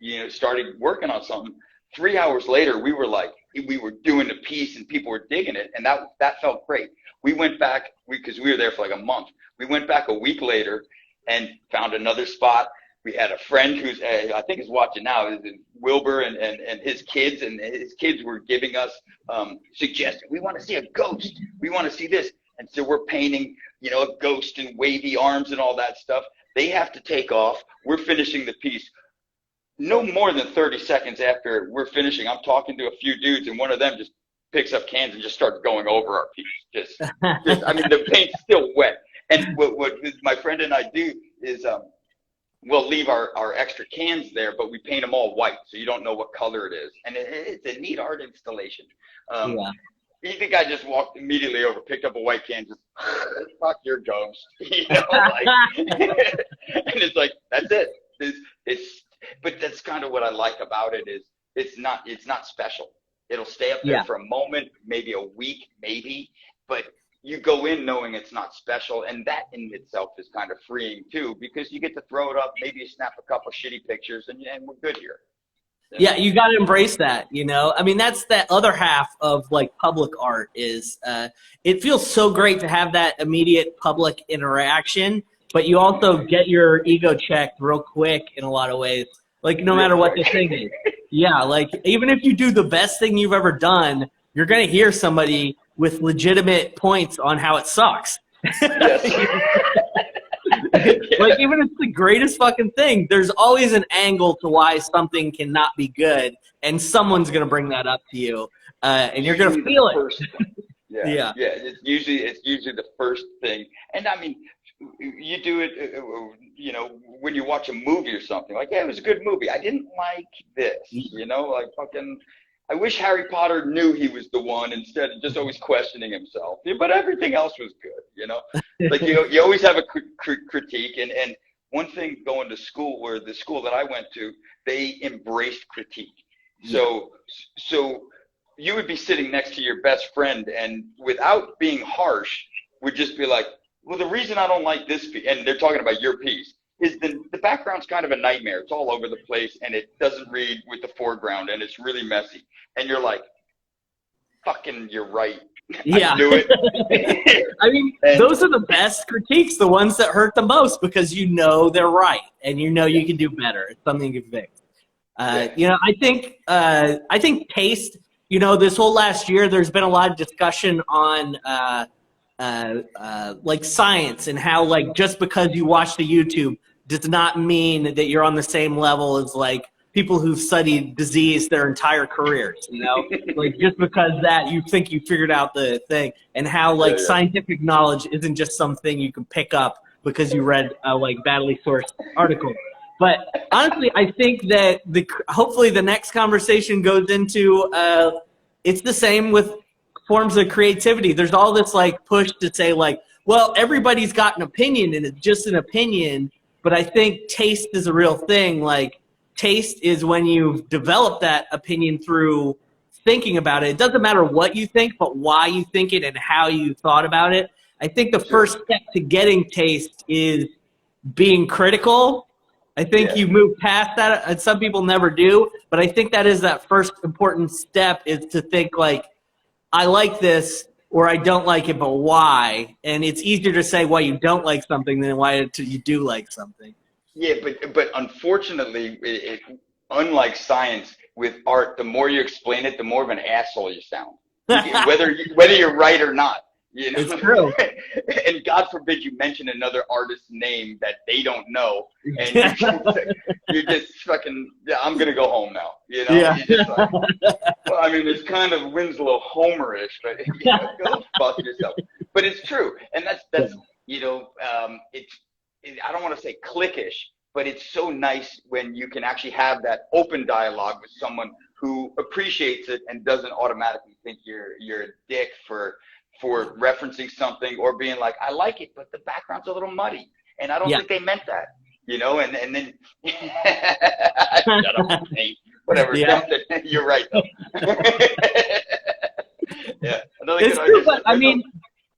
you know, started working on something. 3 hours later, we were like we were doing the piece and people were digging it, and that felt great. We went back because we were there for like a month. We went back a week later and found another spot. We had a friend who's I think is watching now, is Wilbur and his kids, and his kids were giving us suggestions. We want to see a ghost. We want to see this. And so we're painting, you know, a ghost and wavy arms and all that stuff. They have to take off. We're finishing the piece. No more than 30 seconds after we're finishing, I'm talking to a few dudes, and one of them just picks up cans and just starts going over our piece. Just I mean, the paint's still wet. And what my friend and I do is we'll leave our extra cans there, but we paint them all white, so you don't know what color it is. And it's a neat art installation. The guy just walked immediately over, picked up a white can, just fuck your ghost, you know, like, and it's like, that's it. But that's kind of what I like about it is it's not special. It'll stay up there for a moment, maybe a week, maybe, but you go in knowing it's not special, and that in itself is kind of freeing too, because you get to throw it up, maybe you snap a couple shitty pictures, and we're good here. Yeah, you got to embrace that, you know? I mean, that's that other half of, like, public art is it feels so great to have that immediate public interaction, but you also get your ego checked real quick in a lot of ways, like, no matter what the thing is. Yeah, like, even if you do the best thing you've ever done, you're going to hear somebody with legitimate points on how it sucks. Like, even if it's the greatest fucking thing, there's always an angle to why something cannot be good, and someone's gonna bring that up to you, and you're gonna feel it. Yeah. It's usually the first thing, and I mean, you do it, you know, when you watch a movie or something. Like, yeah, it was a good movie. I didn't like this, you know, like fucking. I wish Harry Potter knew he was the one instead of just always questioning himself. Yeah, but everything else was good, you know? Like, you always have a critique. And one thing going to school, or the school that I went to, they embraced critique. So you would be sitting next to your best friend, and without being harsh, would just be like, well, the reason I don't like this piece, and they're talking about your piece, is the background's kind of a nightmare. It's all over the place, and it doesn't read with the foreground, and it's really messy. And you're like, fucking, you're right. Yeah. I knew it. I mean, those are the best critiques, the ones that hurt the most, because you know they're right, and you know you can do better. It's something you can fix. You know, I think taste, you know, this whole last year, there's been a lot of discussion on like science, and how, like, just because you watch the YouTube does not mean that you're on the same level as, like, people who've studied disease their entire careers, you know? Like, just because that you think you figured out the thing, and how, like, scientific knowledge isn't just something you can pick up because you read a, like, badly sourced article. But honestly, I think that hopefully the next conversation goes into it's the same with forms of creativity. There's all this, like, push to say, like, well, everybody's got an opinion, and it's just an opinion. But I think taste is a real thing. Like, taste is when you've developed that opinion through thinking about it. It doesn't matter what you think, but why you think it and how you thought about it. I think the first step to getting taste is being critical. I think you move past that, and some people never do. But I think that is that first important step, is to think, like, I like this, or I don't like it, but why? And it's easier to say why you don't like something than why you do like something. Yeah, but unfortunately, unlike science, with art, the more you explain it, the more of an asshole you sound. whether you're right or not. You know? It's true. And God forbid you mention another artist's name that they don't know, and you're just fucking, I'm gonna go home now. You know? Yeah. You're just like, well, I mean, it's kind of Winslow Homerish, but you know, go fuck yourself. But it's true, and that's you know, I don't want to say cliquish, but it's so nice when you can actually have that open dialogue with someone who appreciates it and doesn't automatically think you're a dick for referencing something, or being like, I like it, but the background's a little muddy, and I don't think they meant that, you know, and then shut up, Nate. Whatever. Yeah. You're right, though. Yeah. It's true, but I mean,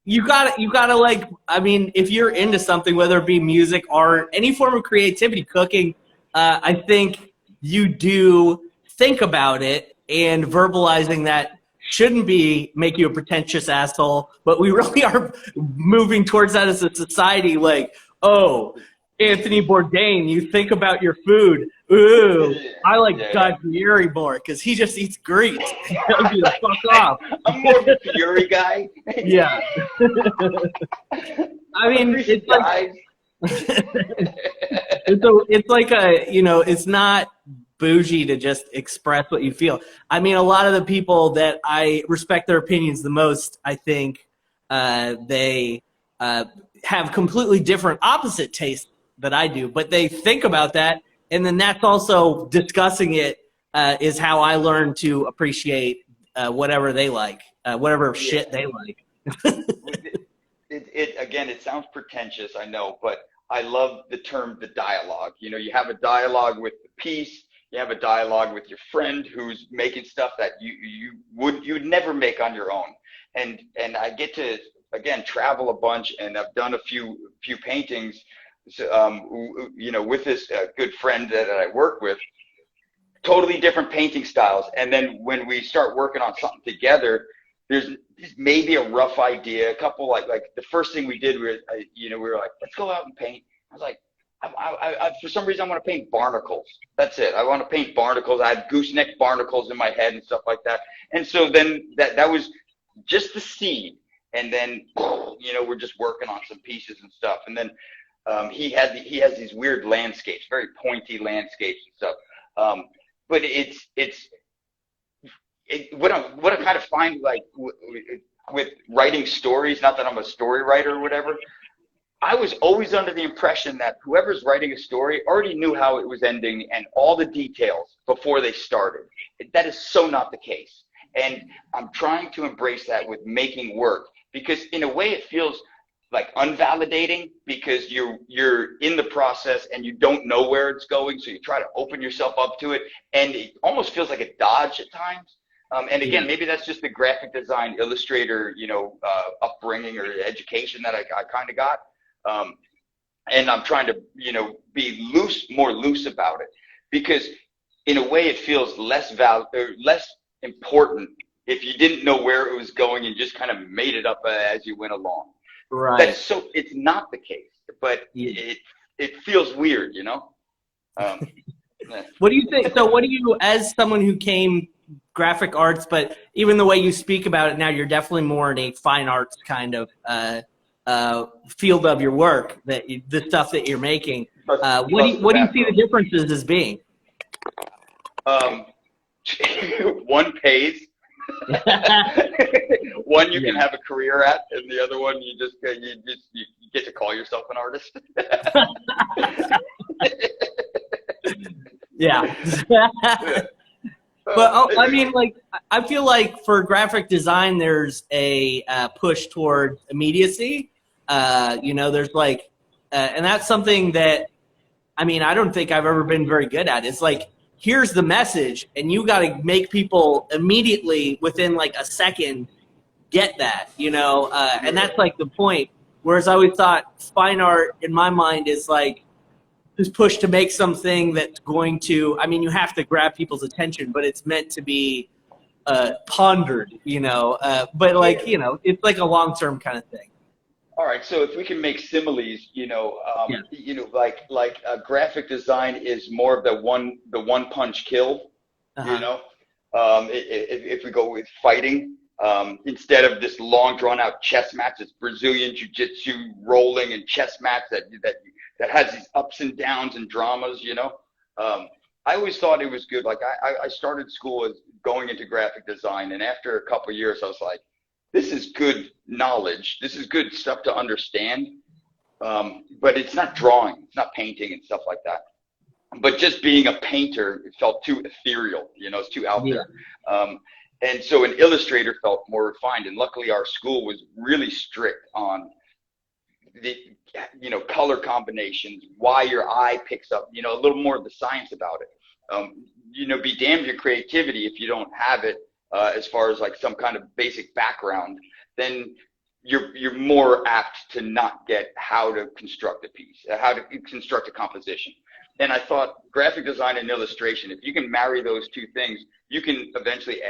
you gotta like, I mean, if you're into something, whether it be music, art, any form of creativity, cooking, I think you do think about it, and verbalizing that shouldn't be make you a pretentious asshole, but we really are moving towards that as a society. Like, oh, Anthony Bourdain, you think about your food. Ooh, I like Guy Fieri more because he just eats grease. Tell you to fuck off. I'm more of a Fieri guy. Yeah. I mean, it's like, it's like a, you know, it's not bougie to just express what you feel. I mean, a lot of the people that I respect their opinions the most, I think they have completely different opposite tastes that I do, but they think about that, and then that's also discussing it is how I learn to appreciate whatever they like, whatever shit they like. Again, it sounds pretentious, I know, but I love the term the dialogue. You know, you have a dialogue with the piece, you have a dialogue with your friend who's making stuff that you'd never make on your own. And I get to, again, travel a bunch, and I've done a few paintings, you know, with this good friend that I work with, totally different painting styles. And then when we start working on something together, there's maybe a rough idea, a couple, like the first thing we did was, you know, we were like, let's go out and paint. I was like, I for some reason I want to paint barnacles. That's it. I want to paint barnacles. I had gooseneck barnacles in my head and stuff like that. And so then that was just the seed. And then, you know, we're just working on some pieces and stuff. And then he has these weird landscapes, very pointy landscapes and stuff. But what I kind of find, like, with writing stories, not that I'm a story writer or whatever, I was always under the impression that whoever's writing a story already knew how it was ending and all the details before they started. That is so not the case. And I'm trying to embrace that with making work, because in a way it feels like unvalidating, because you're in the process and you don't know where it's going, so you try to open yourself up to it, and it almost feels like a dodge at times. And again, maybe that's just the graphic design illustrator, you know, upbringing or education that I kind of got. And I'm trying to, you know, be more loose about it, because in a way it feels less important if you didn't know where it was going and just kind of made it up as you went along. Right. It's not the case, but it feels weird, you know? What do you think? So what do you, as someone who came graphic arts, but even the way you speak about it now, you're definitely more in a fine arts kind of field of your work, the stuff that you're making. What do you see the differences as being? One pays. One you can have a career at, and the other one you get to call yourself an artist. Yeah. But I mean, like, I feel like for graphic design, there's a push towards immediacy. You know, there's like, and that's something that, I mean, I don't think I've ever been very good at. It's like, here's the message, and you got to make people immediately, within like a second, get that, you know? And that's like the point. Whereas I always thought fine art, in my mind, is like this push to make something that's going to, I mean, you have to grab people's attention, but it's meant to be pondered, you know? But like, you know, it's like a long-term kind of thing. All right, so if we can make similes, you know, like graphic design is more of the one punch kill, you know. If we go with fighting, instead of this long drawn out chess match, it's Brazilian jiu-jitsu rolling and chess match that has these ups and downs and dramas, you know. I always thought it was good. Like I started school as going into graphic design, and after a couple of years, I was like, this is good knowledge. This is good stuff to understand. But it's not drawing. It's not painting and stuff like that. But just being a painter, it felt too ethereal. You know, it's too out there. And so an illustrator felt more refined. And luckily, our school was really strict on the, you know, color combinations, why your eye picks up, you know, a little more of the science about it. You know, be damned your creativity if you don't have it. As far as like some kind of basic background, then you're more apt to not get how to construct a piece, how to construct a composition. And I thought graphic design and illustration, if you can marry those two things, you can eventually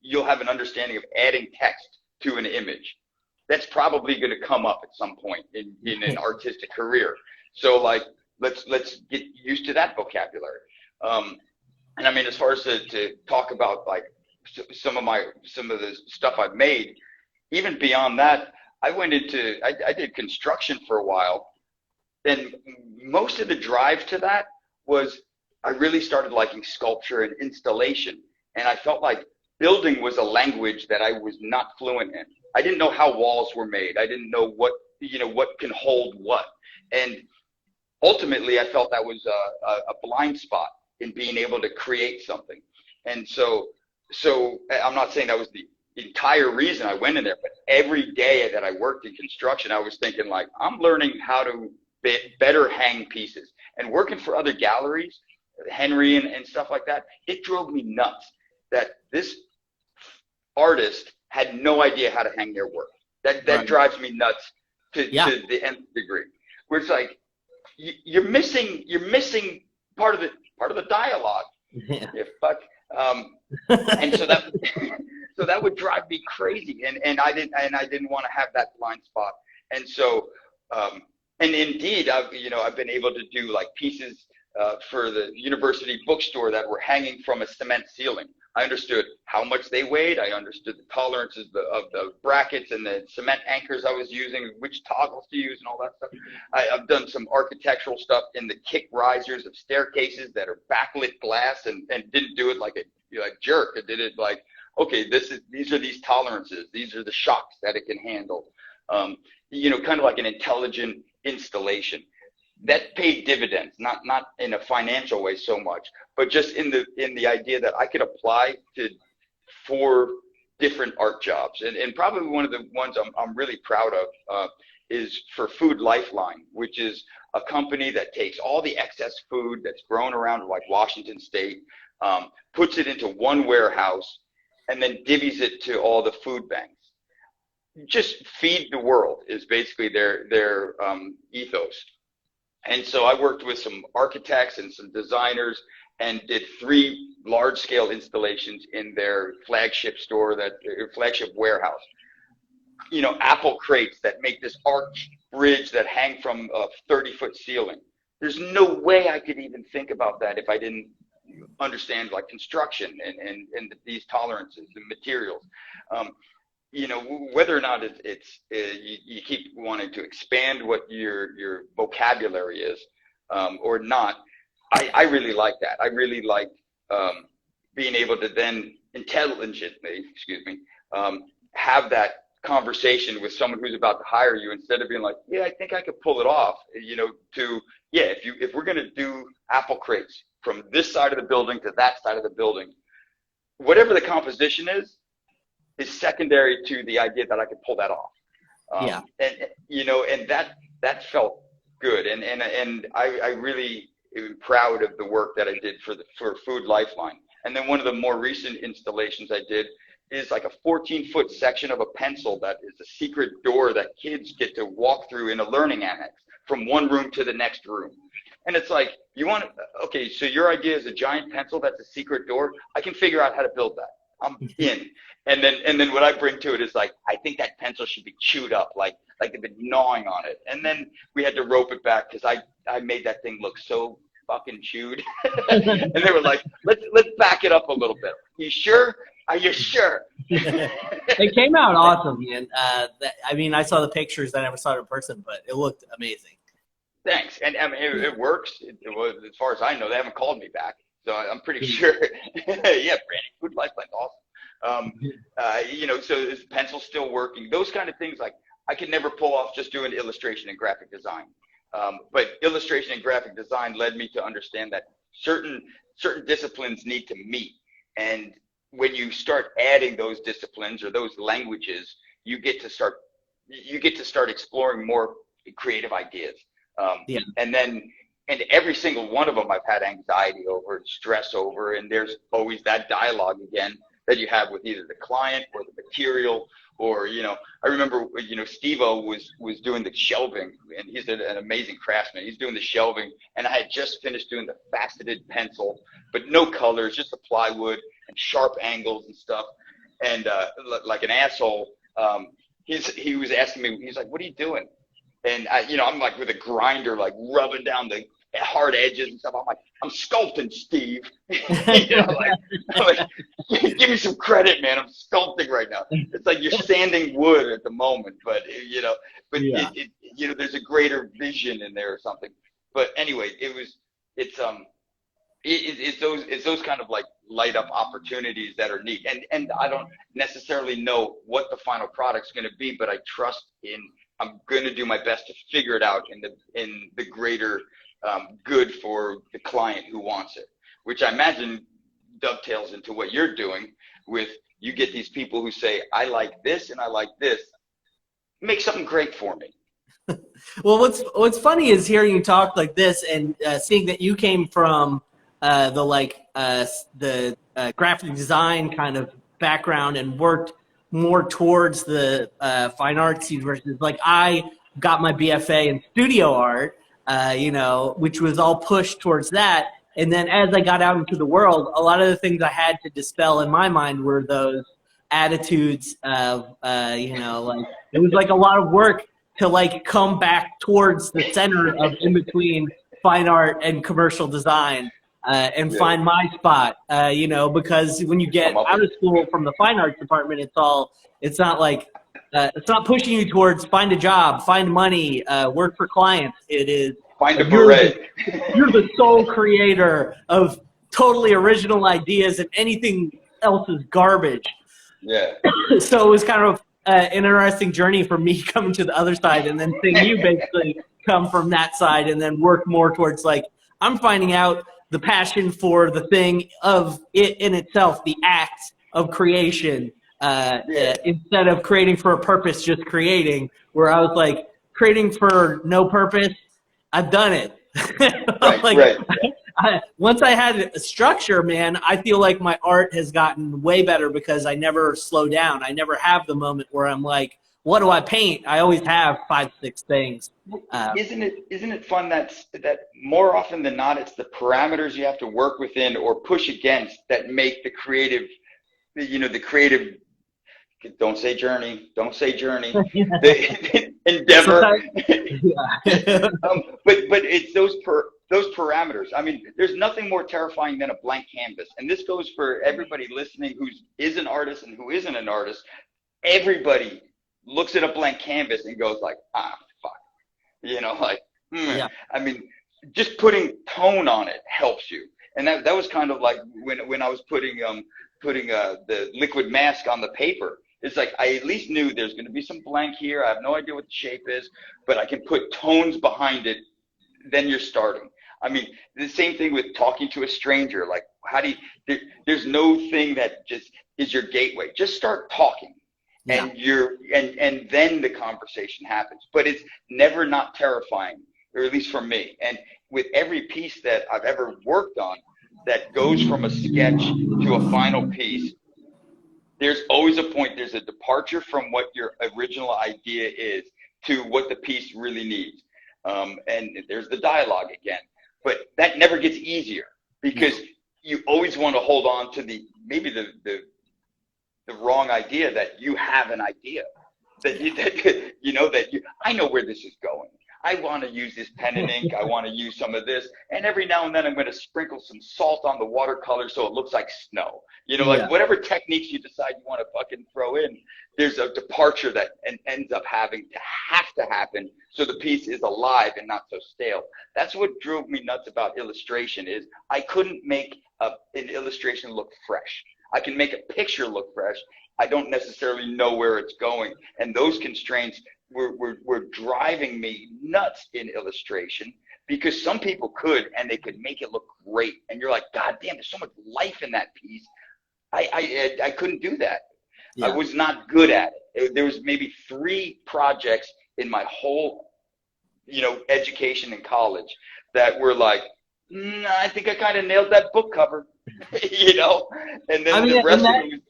you'll have an understanding of adding text to an image. That's probably going to come up at some point in an artistic career. So like, let's get used to that vocabulary. And I mean, as far as to talk about like some of the stuff I've made, even beyond that, I did construction for a while. And most of the drive to that was I really started liking sculpture and installation. And I felt like building was a language that I was not fluent in. I didn't know how walls were made. I didn't know what can hold what. And ultimately, I felt that was a blind spot in being able to create something. And so I'm not saying that was the entire reason I went in there, but every day that I worked in construction, I was thinking like, I'm learning how to better hang pieces. And working for other galleries, Henry and stuff like that, it drove me nuts that this artist had no idea how to hang their work. That right. Drives me nuts to the nth degree. Where it's like you're missing part of the dialogue. Yeah. You fuck. And so that would drive me crazy. And I didn't want to have that blind spot. And so and indeed I've been able to do like pieces for the university bookstore that were hanging from a cement ceiling. I understood how much they weighed. I understood the tolerances of the brackets and the cement anchors I was using, which toggles to use and all that stuff. I've done some architectural stuff in the kick risers of staircases that are backlit glass and didn't do it like a jerk. I did it like, okay, these are these tolerances. These are the shocks that it can handle. Kind of like an intelligent installation. That paid dividends, not in a financial way so much, but just in the idea that I could apply to 4 different art jobs. And probably one of the ones I'm really proud of is for Food Lifeline, which is a company that takes all the excess food that's grown around like Washington State, puts it into one warehouse, and then divvies it to all the food banks. Just feed the world is basically their ethos. And so I worked with some architects and some designers and did 3 large-scale installations in their flagship store, their flagship warehouse. Apple crates that make this arch bridge that hang from a 30-foot ceiling. There's no way I could even think about that if I didn't understand like construction and these tolerances and materials. Whether or not you keep wanting to expand what your vocabulary is or not, I really like that. I really like being able to then intelligently, have that conversation with someone who's about to hire you instead of being like, yeah, I think I could pull it off. If we're going to do apple crates from this side of the building to that side of the building, whatever the composition is secondary to the idea that I could pull that off. And that felt good. And I really am proud of the work that I did for Food Lifeline. And then one of the more recent installations I did is like a 14-foot section of a pencil that is a secret door that kids get to walk through in a learning annex from one room to the next room. And it's like, so your idea is a giant pencil that's a secret door? I can figure out how to build that. I'm in. And then what I bring to it is like, I think that pencil should be chewed up, like they've been gnawing on it. And then we had to rope it back because I made that thing look so fucking chewed. And they were like, let's back it up a little bit. You sure? Are you sure? It came out awesome, man. I saw the pictures. I never saw it in person, but it looked amazing. Thanks. And I mean, it works. It was, as far as I know, they haven't called me back. So I'm pretty sure. Yeah, Brandy, Food Lifeline's awesome. So is the pencil still working? Those kind of things, like I could never pull off just doing illustration and graphic design. But illustration and graphic design led me to understand that certain disciplines need to meet. And when you start adding those disciplines or those languages, you get to start exploring more creative ideas. And every single one of them I've had anxiety over, stress over, and there's always that dialogue again that you have with either the client or the material, or, I remember, Steve-O was doing the shelving, and he's an amazing craftsman. He's doing the shelving, and I had just finished doing the faceted pencil, but no colors, just the plywood and sharp angles and stuff. And like an asshole, he was asking me, he's like, "What are you doing?" And I'm like with a grinder, like rubbing down the hard edges and stuff. I'm like, "I'm sculpting, Steve." Like, give me some credit, man. I'm sculpting right now. It's like you're sanding wood at the moment, but Yeah. there's a greater vision in there or something. But anyway, it's those kind of like light up opportunities that are neat. And I don't necessarily know what the final product's going to be, but I trust I'm going to do my best to figure it out in the greater good for the client who wants it, which I imagine dovetails into what you're doing with, you get these people who say, "I like this and I like this. Make something great for me." Well, what's funny is hearing you talk like this and seeing that you came from the graphic design kind of background and worked more towards the fine artsy versus, like, I got my BFA in studio art, which was all pushed towards that. And then as I got out into the world, a lot of the things I had to dispel in my mind were those attitudes of, like, it was like a lot of work to like come back towards the center of in between fine art and commercial design and find my spot, because when you get out of school from the fine arts department, it's not pushing you towards find a job, find money, work for clients. It is find a beret. You're the sole creator of totally original ideas, and anything else is garbage. Yeah. So it was kind of an interesting journey for me coming to the other side, and then seeing you basically come from that side and then work more towards, like, I'm finding out the passion for the thing of it in itself, the act of creation, instead of creating for a purpose, just creating, where I was like, creating for no purpose, I've done it. Right. Once I had a structure, man, I feel like my art has gotten way better because I never slow down. I never have the moment where I'm like, what do I paint? I always have 5, 6 things. Isn't it fun that more often than not, it's the parameters you have to work within or push against that make the creative, don't say journey, the endeavor. But it's those parameters. I mean, there's nothing more terrifying than a blank canvas. And this goes for everybody listening who is an artist and who isn't an artist. Everybody looks at a blank canvas and goes like, fuck. I mean, just putting tone on it helps you. And that was kind of like when I was putting the liquid mask on the paper. It's like, I at least knew there's going to be some blank here. I have no idea what the shape is, but I can put tones behind it. Then you're starting. I mean, the same thing with talking to a stranger. Like, there's no thing that just is your gateway. Just start talking. Yeah. And then the conversation happens. But it's never not terrifying, or at least for me. And with every piece that I've ever worked on that goes from a sketch to a final piece, there's always a point. There's a departure from what your original idea is to what the piece really needs. And there's the dialogue again. But that never gets easier because you always want to hold on to the wrong idea that you have an idea I know where this is going. I want to use this pen and ink. I want to use some of this. And every now and then I'm going to sprinkle some salt on the watercolor so it looks like snow. Whatever techniques you decide you want to fucking throw in, there's a departure that ends up having to happen so the piece is alive and not so stale. That's what drove me nuts about illustration is I couldn't make an illustration look fresh. I can make a picture look fresh. I don't necessarily know where it's going. And those constraints were driving me nuts in illustration because some people could, and they could make it look great. And you're like, God damn, there's so much life in that piece. I couldn't do that. Yeah. I was not good at it. There was maybe 3 projects in my whole, education in college that were like, I think I kind of nailed that book cover, and then the rest of it was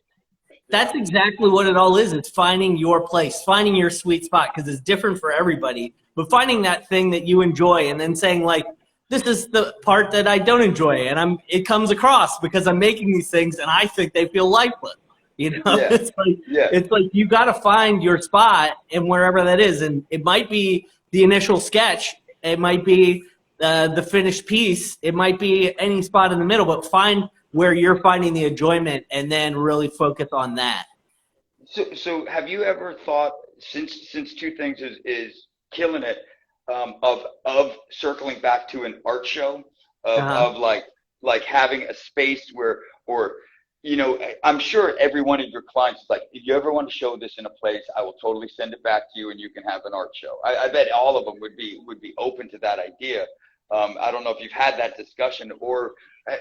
That's exactly what it all is. It's finding your place, finding your sweet spot, because it's different for everybody. But finding that thing that you enjoy and then saying, like, this is the part that I don't enjoy, and it comes across because I'm making these things and I think they feel lifeless. You know, it's like you got to find your spot and wherever that is. And it might be the initial sketch. It might be the finished piece. It might be any spot in the middle, but find where you're finding the enjoyment and then really focus on that. So have you ever thought, since Two Things is killing it, of circling back to an art show, of like having a space where, or, you know, I'm sure every one of your clients is like, if you ever want to show this in a place, I will totally send it back to you and you can have an art show. I bet all of them would be open to that idea. I don't know if you've had that discussion, or,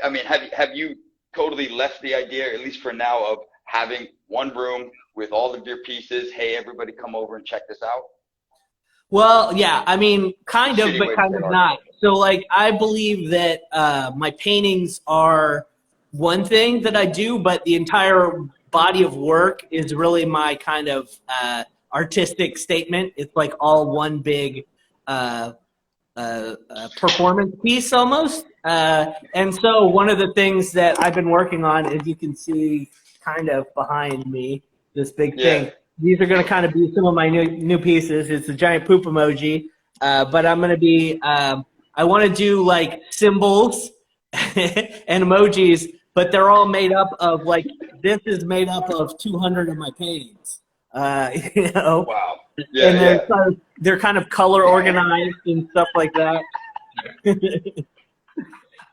I mean, have you totally left the idea, at least for now, of having one room with all of your pieces? Hey, everybody come over and check this out. Well, yeah, I mean, kind of, but kind of not. So, like, I believe that my paintings are one thing that I do, but the entire body of work is really my kind of artistic statement. It's like all one big performance piece almost. And so one of the things that I've been working on, as you can see kind of behind me, this big thing. These are going to kind of be some of my new pieces. It's a giant poop emoji. But I'm going to be, I want to do like symbols and emojis, but they're all made up of, like, this is made up of 200 of my paintings. You know? Wow. Yeah, and they're kind of color organized and stuff like that.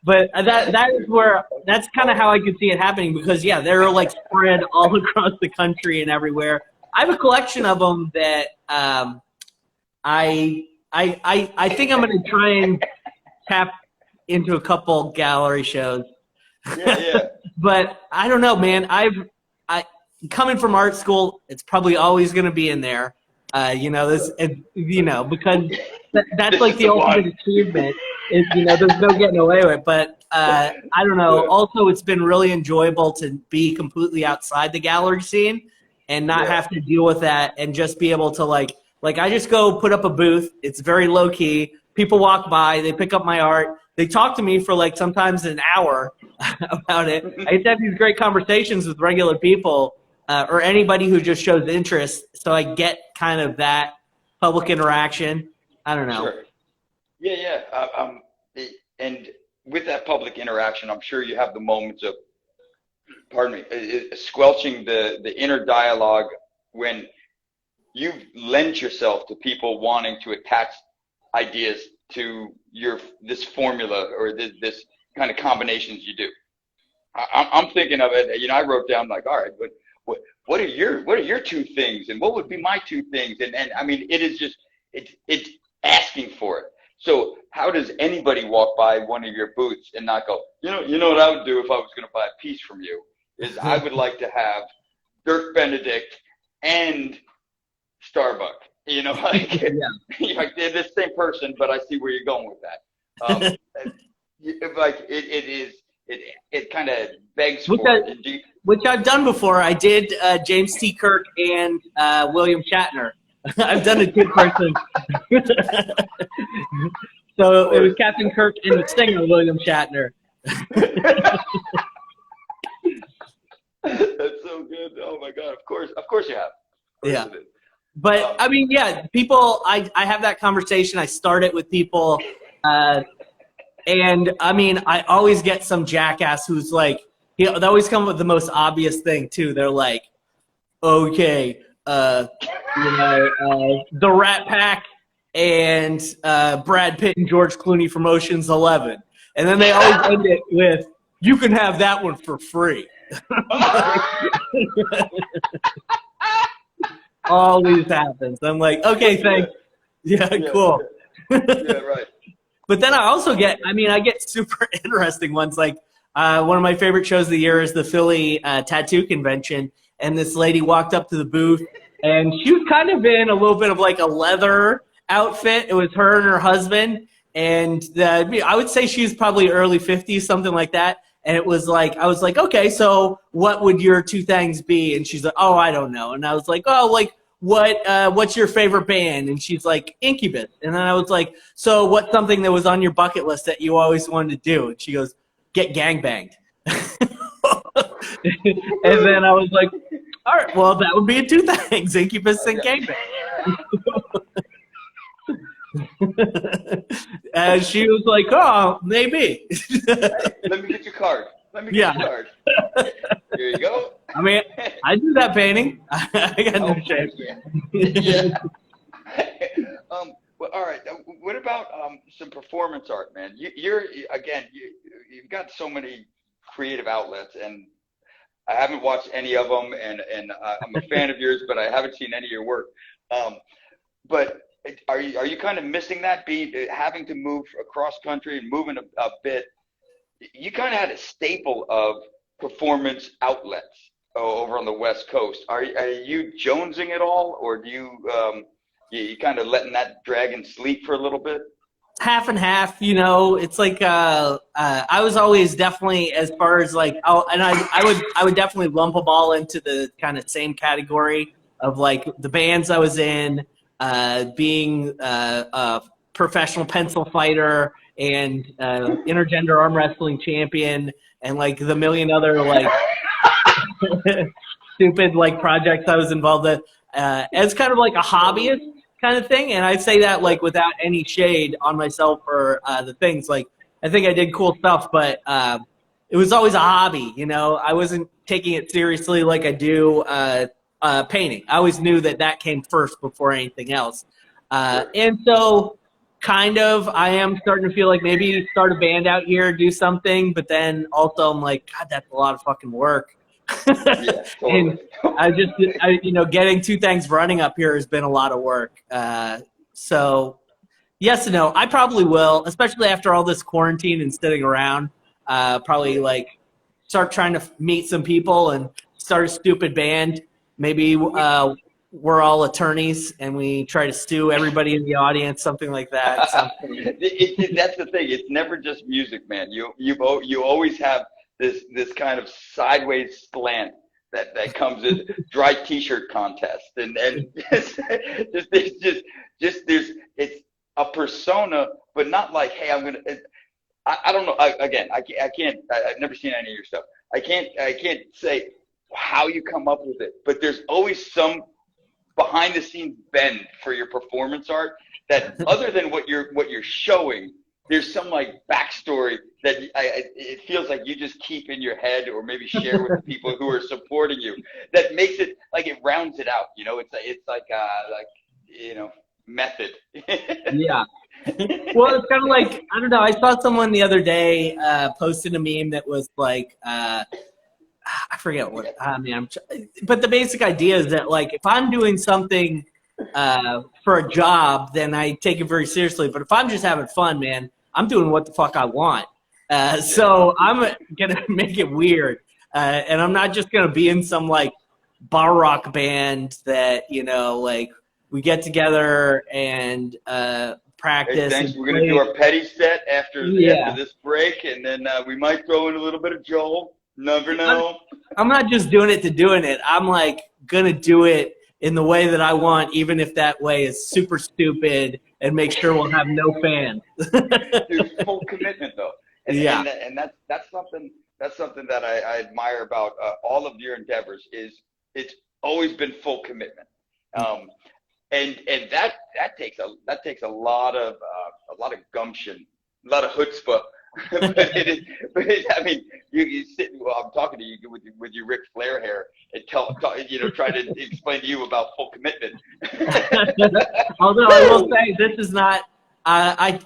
But that is where, that's kind of how I could see it happening, because they're like spread all across the country and everywhere. I have a collection of them that I think I'm going to try and tap into a couple gallery shows. But I don't know, man. I coming from art school, it's probably always going to be in there. You know, this, you know, because that's like the ultimate achievement. Is, you know, there's no getting away with it. But I don't know. Also, it's been really enjoyable to be completely outside the gallery scene and not have to deal with that, and just be able to like I just go put up a booth. It's very low key. People walk by, they pick up my art. They talk to me for like sometimes an hour about it. I used to have these great conversations with regular people or anybody who just shows interest. So I get kind of that public interaction. I don't know. Sure. And with that public interaction, I'm sure you have the moments of, squelching the inner dialogue when you lend yourself to people wanting to attach ideas to this formula or this kind of combinations you do. I'm thinking of it. You know, I wrote down like, all right, but what are your two things, and what would be my two things? And I mean, it is just it's asking for it. So how does anybody walk by one of your booths and not go, you know what I would do if I was going to buy a piece from you is I would like to have Dirk Benedict and Starbuck. You know, like, like they're the same person, but I see where you're going with that. Like it kind of begs for it. Which I've done before. I did James T. Kirk and William Shatner. I've done a two-person. So it was Captain Kirk and the singer William Shatner. That's so good. Oh my God! Of course you have. But I mean, people. I have that conversation. I start it with people, and I mean, I always get some jackass who's like, they always come with the most obvious thing too. They're like, okay, the Rat Pack and Brad Pitt and George Clooney from Ocean's 11, and then they always end it with, "You can have that one for free." Always happens. I'm like, okay, thanks. Cool. Right. But then I also get super interesting ones. Like one of my favorite shows of the year is the Philly Tattoo Convention, and this lady walked up to the booth, and she was kind of in a little bit of like a leather outfit. It was her and her husband, and I would say she was probably early 50s, something like that. And it was like, I was like, okay, so what would your two things be? And she's like, oh, I don't know. And I was like, oh, like, what's your favorite band? And she's like, Incubus. And then I was like, so what's something that was on your bucket list that you always wanted to do? And she goes, get gangbanged. And then I was like, all right, well, that would be two things, Incubus and gangbang. And she was like, oh, maybe. Hey, let me get your card. Let me get your card. Here you go. I mean, I do that painting. I got no shame. Yeah. Well, all right. What about some performance art, man? You've got so many creative outlets, and I haven't watched any of them, and I'm a fan of yours, but I haven't seen any of your work. But are you kind of missing that having to move across country and moving a bit? You kind of had a staple of performance outlets over on the West Coast. Are you jonesing at all, or do you kind of letting that dragon sleep for a little bit? Half and half, you know. It's like I was always definitely, as far as like, I would definitely lump them all into the kind of same category of like the bands I was in, being a professional pencil fighter and intergender arm wrestling champion, and like the million other like stupid like projects I was involved with as kind of like a hobbyist kind of thing. And I say that like without any shade on myself or the things. Like, I think I did cool stuff, but it was always a hobby, you know. I wasn't taking it seriously like I do painting. I always knew that came first before anything else. And so kind of I am starting to feel like maybe start a band out here, do something, but then also I'm like, God, that's a lot of fucking work. Yeah, totally. And you know, getting two things running up here has been a lot of work. So yes and no. I probably will, especially after all this quarantine and sitting around, probably like start trying to meet some people and start a stupid band. Maybe we're all attorneys and we try to sue everybody in the audience, something like that. That's the thing. It's never just music, man. You always have this kind of sideways slant that comes in dry T-shirt contest, and it's a persona, but not like, hey, I'm gonna. I don't know. I can't. I've never seen any of your stuff. I can't say how you come up with it, but there's always some behind the scenes bend for your performance art that other than what you're showing, there's some like backstory that it feels like you just keep in your head or maybe share with the people who are supporting you, that makes it like, it rounds it out, you know. It's like you know, method. Yeah. Well, it's kind of like, I don't know, I saw someone the other day posted a meme that was like I forget what but the basic idea is that like if I'm doing something for a job, then I take it very seriously. But if I'm just having fun, man, I'm doing what the fuck I want. So I'm gonna make it weird, and I'm not just gonna be in some like bar rock band that, you know, like we get together and practice. Hey, thanks. We're gonna do our petty set after this break, and then we might throw in a little bit of Joel. Never know. I'm not just doing it to doing it. I'm like gonna do it in the way that I want, even if that way is super stupid, and make sure we'll have no fans. Dude, full commitment though. And that's something that I admire about all of your endeavors, is it's always been full commitment. And that takes a lot of gumption, a lot of chutzpah. I mean, you sit. Well, I'm talking to you with your Ric Flair hair, and try to explain to you about full commitment. Although I will say, this is not. I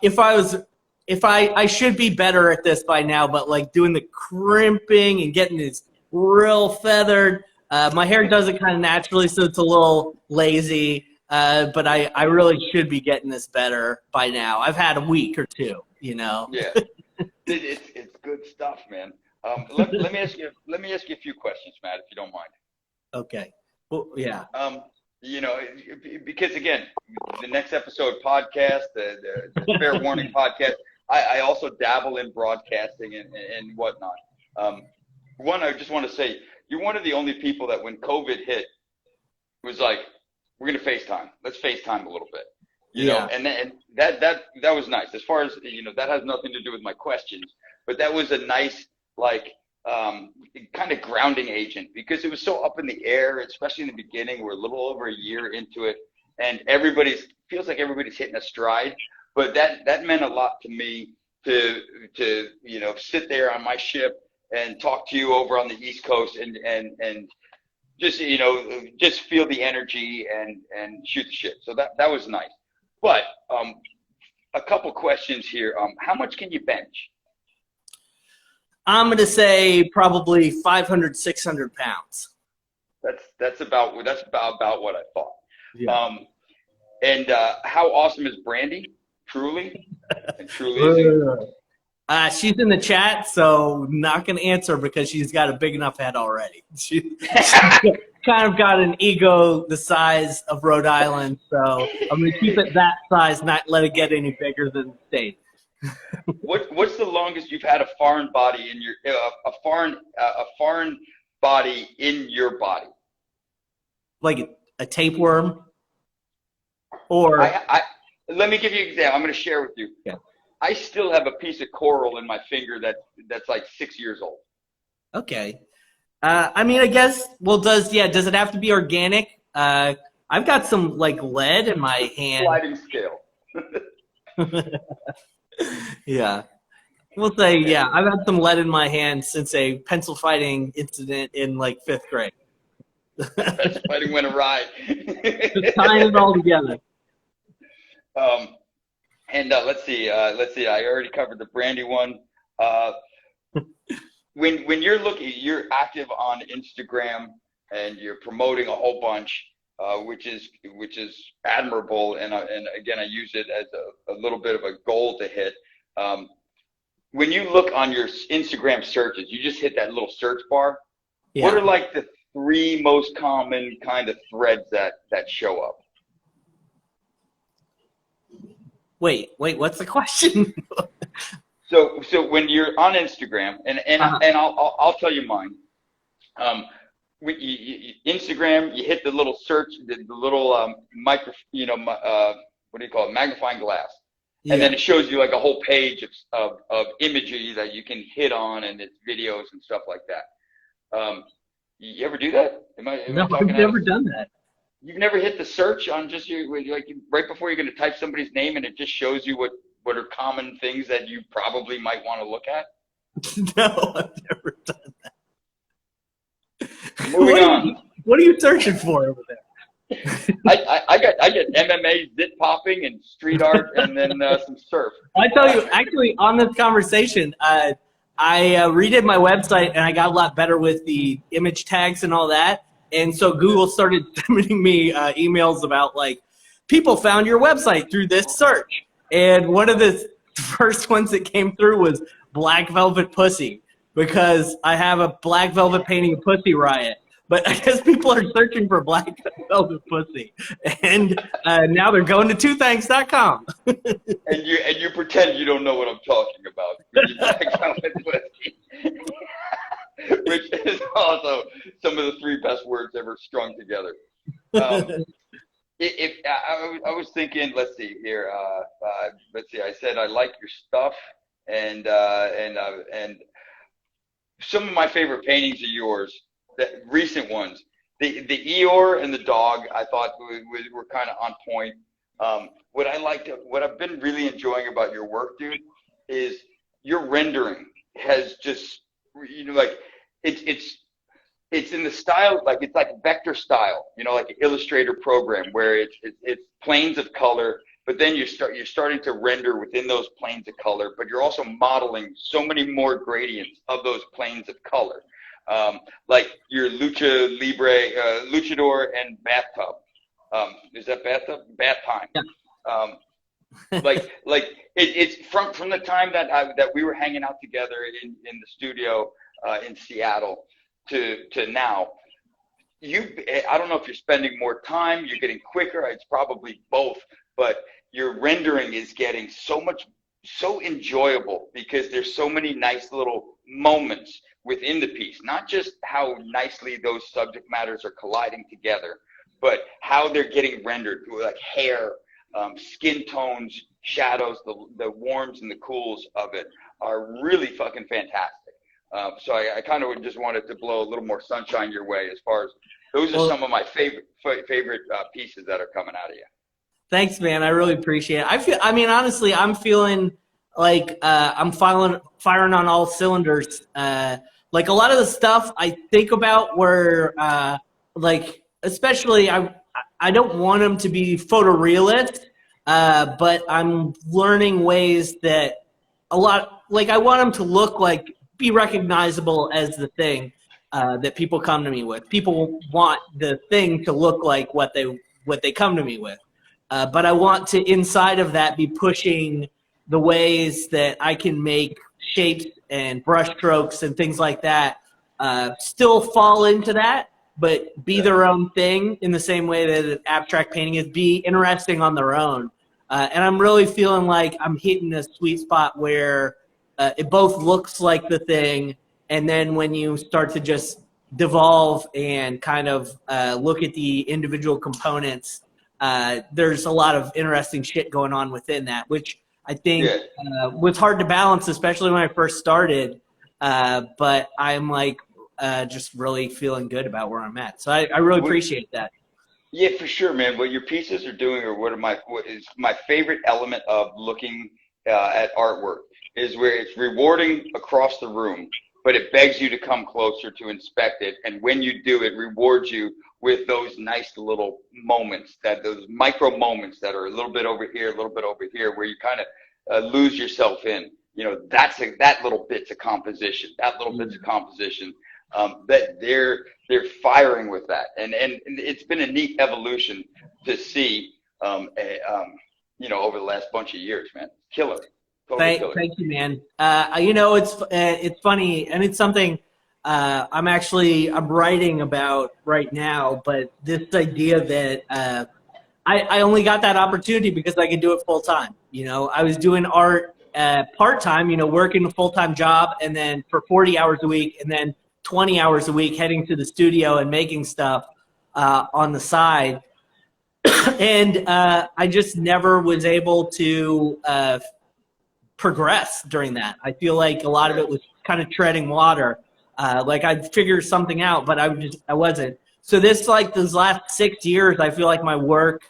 should be better at this by now, but like doing the crimping and getting this real feathered. My hair does it kind of naturally, so it's a little lazy. But I really should be getting this better by now. I've had a week or two, you know. Yeah. It's good stuff, man. Let me ask you a few questions, Matt, if you don't mind. Okay. Well, yeah. You know, because again, the next episode podcast, the Fair Warning podcast, I also dabble in broadcasting and whatnot. One, I just want to say, you're one of the only people that when COVID hit was like, we're going to FaceTime. Let's FaceTime a little bit, you know, and that was nice. As far as, you know, that has nothing to do with my questions, but that was a nice, like, kind of grounding agent, because it was so up in the air, especially in the beginning. We're a little over a year into it, and feels like everybody's hitting a stride, but that meant a lot to me to, you know, sit there on my ship and talk to you over on the East Coast and just, you know, just feel the energy and shoot the shit. So that was nice. But a couple questions here. How much can you bench? I'm going to say probably 500, 600 pounds. That's about what I thought. Yeah. And how awesome is Brandy? Truly? And truly is she's in the chat, so not going to answer because she's got a big enough head already. She kind of got an ego the size of Rhode Island, so I'm going to keep it that size, not let it get any bigger than the state. What's the longest you've had a foreign body in your a foreign body in your body? Like a tapeworm, or let me give you an example. I'm going to share with you. Yeah. I still have a piece of coral in my finger that's like 6 years old. Okay. I mean, I guess. Well, does it have to be organic? I've got some like lead in my hand. Sliding scale. Yeah. We'll say, yeah, I've had some lead in my hand since a pencil fighting incident in like 5th grade. Pencil fighting went awry. Just tying it all together. And let's see. I already covered the Brandy one. When you're active on Instagram and you're promoting a whole bunch, which is admirable. And again, I use it as a little bit of a goal to hit. When you look on your Instagram searches, you just hit that little search bar. Yeah. What are like the 3 most common kind of threads that show up? Wait, what's the question? So when you're on Instagram, and I'll tell you mine. Instagram, you hit the little search, the little magnifying glass, and then it shows you like a whole page of imagery that you can hit on, and it's videos and stuff like that. You ever do that? No, I've never done that. You've never hit the search on just right before you're going to type somebody's name, and it just shows you what are common things that you probably might want to look at? No, I've never done that. Moving on. What are you searching for over there? I get MMA, zit popping, and street art, and then some surf. I tell you, actually, on this conversation, I redid my website, and I got a lot better with the image tags and all that. And so Google started sending me emails about, like, people found your website through this search. And one of the first ones that came through was Black Velvet Pussy, because I have a Black Velvet painting of Pussy Riot. But I guess people are searching for Black Velvet Pussy. And now they're going to twothangs.com. And you pretend you don't know what I'm talking about. Black Velvet Pussy. Which is also some of the 3 best words ever strung together. I was thinking, let's see here. I said I like your stuff, and some of my favorite paintings of yours, the recent ones. The Eeyore and the dog, I thought were kind of on point. What I've been really enjoying about your work, dude, is your rendering has just, like, it's in the style, like it's like vector style, like an Illustrator program where it's planes of color, but then you're starting to render within those planes of color, but you're also modeling so many more gradients of those planes of color, like your luchador and bathtub. Is that bathtub? Bath time. Yeah. like it's from the time that we were hanging out together in the studio in Seattle to now. I don't know if you're spending more time, you're getting quicker, it's probably both, but your rendering is getting so enjoyable because there's so many nice little moments within the piece, not just how nicely those subject matters are colliding together, but how they're getting rendered, like hair, skin tones, shadows, the warms and the cools of it are really fucking fantastic. So I kind of just wanted to blow a little more sunshine your way as far as those are some of my favorite pieces that are coming out of you. Thanks, man. I really appreciate it. Honestly, I'm feeling like I'm firing on all cylinders. Like a lot of the stuff I think about where, especially I don't want them to be photorealist, but I'm learning ways that I want them to look like, be recognizable as the thing that people come to me with. People want the thing to look like what they come to me with. But I want to, inside of that, be pushing the ways that I can make shapes and brush strokes and things like that still fall into that, but be their own thing in the same way that abstract painting is, be interesting on their own. And I'm really feeling like I'm hitting a sweet spot where it both looks like the thing, and then when you start to just devolve and kind of look at the individual components, there's a lot of interesting shit going on within that, which I think was hard to balance, especially when I first started. But I'm like just really feeling good about where I'm at. So I really appreciate that. Yeah, for sure, man. What your pieces are doing, or what is my favorite element of looking at artwork, is where it's rewarding across the room, but it begs you to come closer to inspect it. And when you do, it rewards you with those nice little moments, those micro moments that are a little bit over here, a little bit over here, where you kind of lose yourself in. You know, that little bit's of composition, that they're firing with that, and it's been a neat evolution to see, over the last bunch of years, man. Killer. Thank you, man. It's funny, and it's something I'm writing about right now, but this idea that I only got that opportunity because I could do it full time. You know, I was doing art part time, working a full time job, and then for 40 hours a week, and then 20 hours a week heading to the studio and making stuff on the side. And I just never was able to progress during that. I feel like a lot of it was kind of treading water. Like I'd figure something out, but I wasn't. So those last 6 years, I feel like my work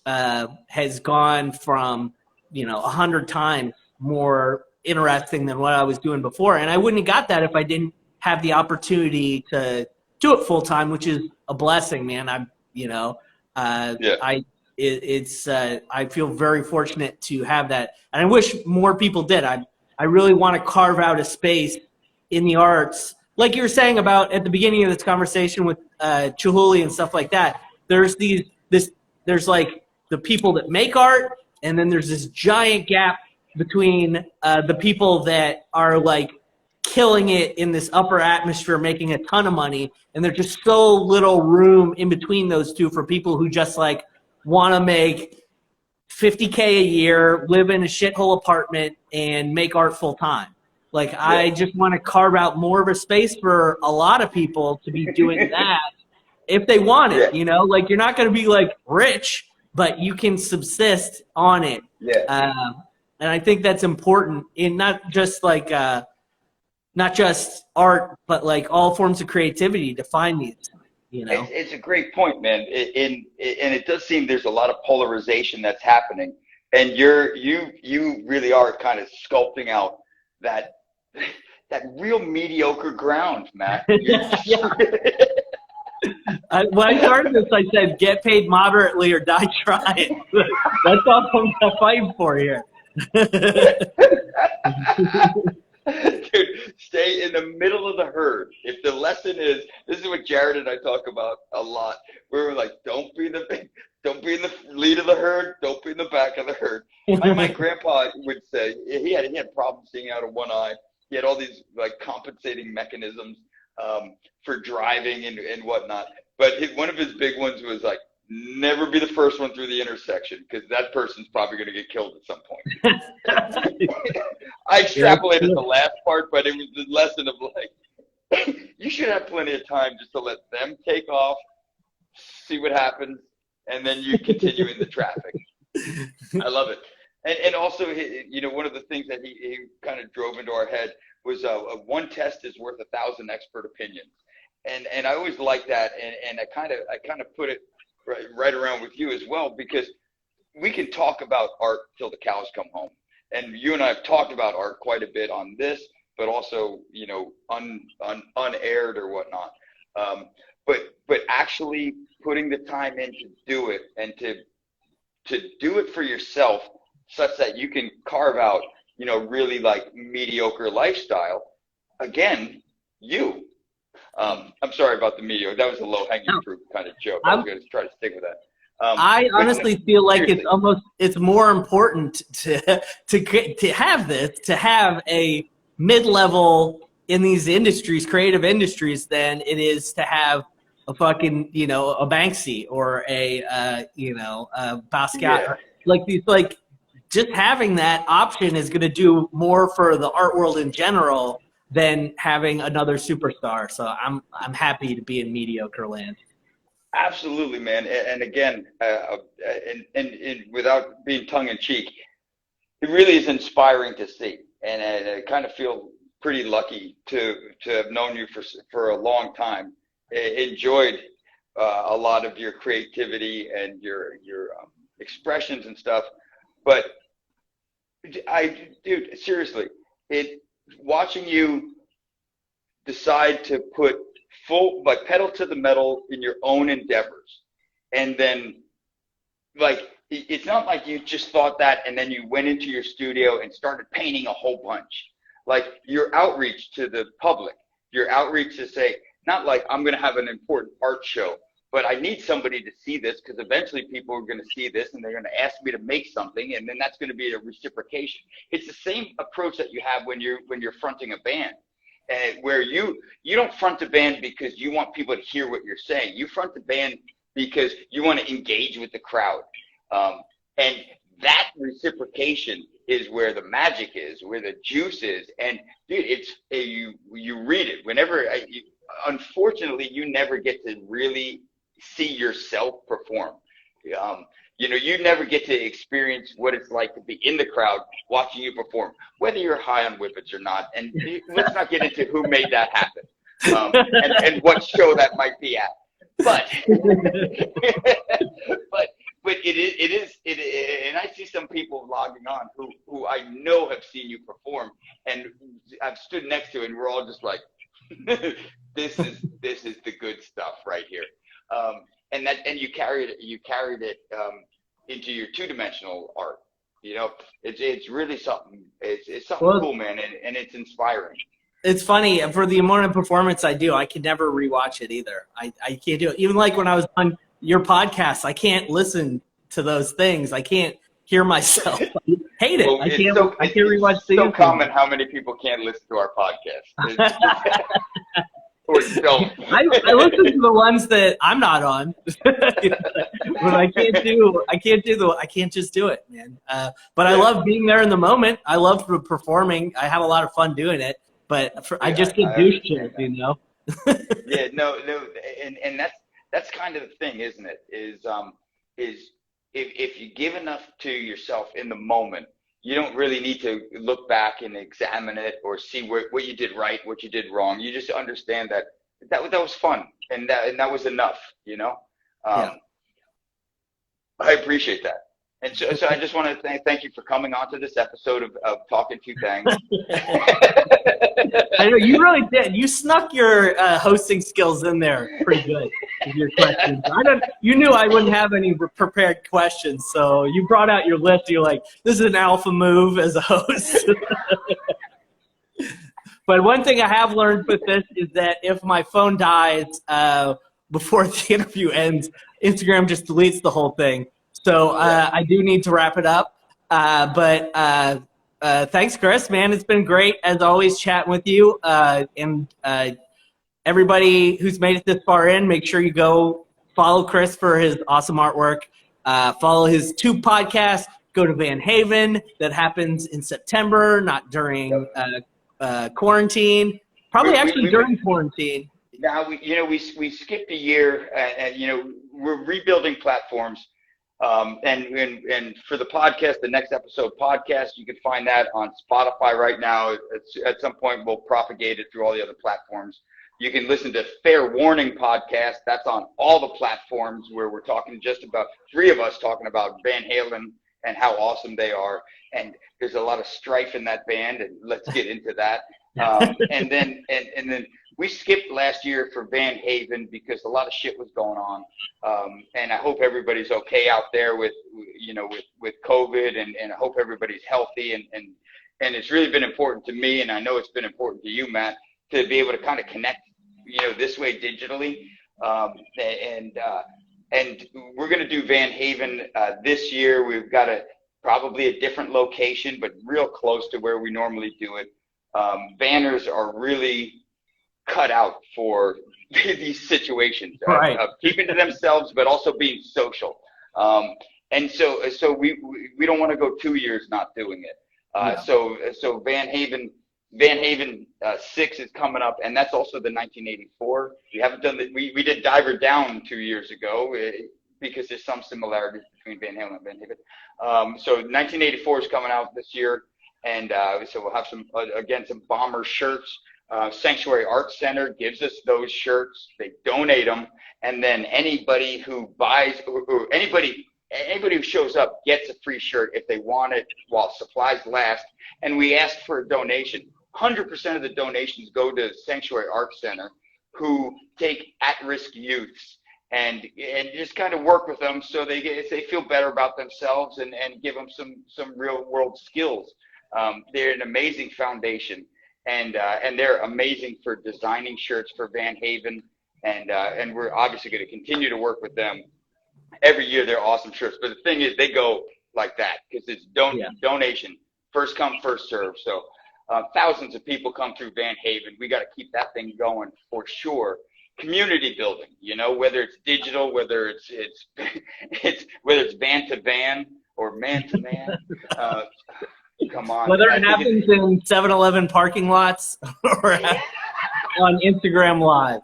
has gone from, 100 times more interesting than what I was doing before. And I wouldn't have got that if I didn't have the opportunity to do it full time, which is a blessing, man. I feel very fortunate to have that. And I wish more people did. I really want to carve out a space in the arts, like you were saying about at the beginning of this conversation with Chihuli and stuff like that. There's like the people that make art, and then there's this giant gap between the people that are like killing it in this upper atmosphere, making a ton of money, and there's just so little room in between those two for people who just like want to make $50K a year, live in a shithole apartment, and make art full time. Like, yeah. I just want to carve out more of a space for a lot of people to be doing that if they want it, Like, you're not going to be, like, rich, but you can subsist on it. Yeah. And I think that's important in not just, like, not just art, but, like, all forms of creativity to find these, It's a great point, man. And it does seem there's a lot of polarization that's happening. And you really are kind of sculpting out that real mediocre ground, Matt. When I started this, I said, get paid moderately or die trying. That's all I'm fighting for here. Dude, stay in the middle of the herd. If the lesson is, this is what Jared and I talk about a lot, where we're like, don't be in the lead of the herd, don't be in the back of the herd. My grandpa would say he had problems seeing out of one eye. He had all these like compensating mechanisms for driving and whatnot. But one of his big ones was like, never be the first one through the intersection, because that person's probably going to get killed at some point. I extrapolated the last part, but it was the lesson of like, you should have plenty of time just to let them take off, see what happens, and then you continue in the traffic. I love it. And also, you know, one of the things that he kind of drove into our head was one test is worth 1,000 expert opinions. And I always like that. And I kind of put it right around with you as well, because we can talk about art till the cows come home. And you and I have talked about art quite a bit on this, but also, you know, unaired or whatnot. But actually putting the time in to do it, and to do it for yourself, such that you can carve out, you know, really like mediocre lifestyle. Again, you. I'm sorry about the mediocre. That was a low-hanging fruit kind of joke. I was going to try to stick with that. I honestly feel like it's more important to have a mid-level in these industries, creative industries, than it is to have a fucking, you know, a Banksy or a you know, a Basquiat. Yeah. Like these, like, just having that option is going to do more for the art world in general than having another superstar. So I'm happy to be in mediocre land. Absolutely, man. And again, and without being tongue in cheek, it really is inspiring to see. And I kind of feel pretty lucky to have known you for a long time. Enjoyed a lot of your creativity and your expressions and stuff. But dude, seriously, watching you decide to put pedal to the metal in your own endeavors, and then, like, it's not like you just thought that and then you went into your studio and started painting a whole bunch. Like, your outreach to the public, your outreach to say, not like I'm going to have an important art show, but I need somebody to see this, because eventually people are going to see this and they're going to ask me to make something, and then that's going to be a reciprocation. It's the same approach that you have when you're fronting a band, where you don't front a band because you want people to hear what you're saying. You front the band because you want to engage with the crowd, and that reciprocation is where the magic is, where the juice is. And dude, you read it whenever. Unfortunately, you never get to really see yourself perform. You know, you never get to experience what it's like to be in the crowd watching you perform, whether you're high on whippets or not. And let's not get into who made that happen, and what show that might be at. But but it is, and I see some people logging on who I know have seen you perform, and I've stood next to it, and we're all just like, this is the good stuff right here. And you carried it into your two-dimensional art. You know, it's really something. It's something cool, man, and it's inspiring. It's funny, for the amount of performance I do, I can never rewatch it either. I can't do it. Even like when I was on your podcast, I can't listen to those things. I can't hear myself. I hate it. Well, I can't rewatch things. It's so common how many people can't listen to our podcast. Or don't. I listen to the ones that I'm not on, but I can't just do it, man. But I love being there in the moment. I love performing. I have a lot of fun doing it, but I just get douche chairs, you know? Yeah, no, and that's kind of the thing, isn't it? Is if you give enough to yourself in the moment, you don't really need to look back and examine it or see what you did right, what you did wrong. You just understand that was fun, and that was enough, you know? I appreciate that. And so I just want to thank you for coming on to this episode of Talking Two Thangs. I know you really did. You snuck your hosting skills in there pretty good with your questions. You knew I wouldn't have any prepared questions, so you brought out your list. You're like, this is an alpha move as a host. But one thing I have learned with this is that if my phone dies before the interview ends, Instagram just deletes the whole thing. So I do need to wrap it up. But thanks, Chris, man. It's been great, as always, chatting with you. And everybody who's made it this far in, make sure you go follow Chris for his awesome artwork. Follow his 2 podcasts. Go to Van Haven. That happens in September, not during quarantine. Probably actually during quarantine. Now we skipped a year, and we're rebuilding platforms. And for the podcast, the next episode podcast, you can find that on Spotify right now. At some point, we'll propagate it through all the other platforms. You can listen to Fair Warning podcast. That's on all the platforms, where we're talking just about three of us talking about Van Halen and how awesome they are. And there's a lot of strife in that band, and let's get into that. And then we skipped last year for Van Haven because a lot of shit was going on. And I hope everybody's okay out there with COVID, and I hope everybody's healthy. And it's really been important to me, and I know it's been important to you, Matt, to be able to kind of connect, this way digitally. And we're going to do Van Haven this year. We've got probably a different location, but real close to where we normally do it. Banners are really cut out for these situations, right. Of keeping to themselves, but also being social. And so we don't want to go 2 years not doing it. So Van Haven 6 is coming up, and that's also the 1984. We haven't done we did Diver Down 2 years ago because there's some similarities between Van Halen and Van Haven. So 1984 is coming out this year, and so we'll have some bomber shirts. Sanctuary Arts Center gives us those shirts. They donate them, and then anybody who buys or anybody who shows up gets a free shirt if they want it while supplies last. And we ask for a donation. 100% of the donations go to Sanctuary Arts Center, who take at-risk youths and just kind of work with them so they feel better about themselves and give them some real world skills. They're an amazing foundation. And they're amazing for designing shirts for Van Haven, and we're obviously going to continue to work with them. Every year they're awesome shirts, but the thing is they go like that because it's donation, first come, first serve. So thousands of people come through Van Haven. We got to keep that thing going for sure. Community building, whether it's digital, whether it's whether it's van to van or man to man. Come on. Whether it happens in 7-Eleven parking lots or on Instagram Live.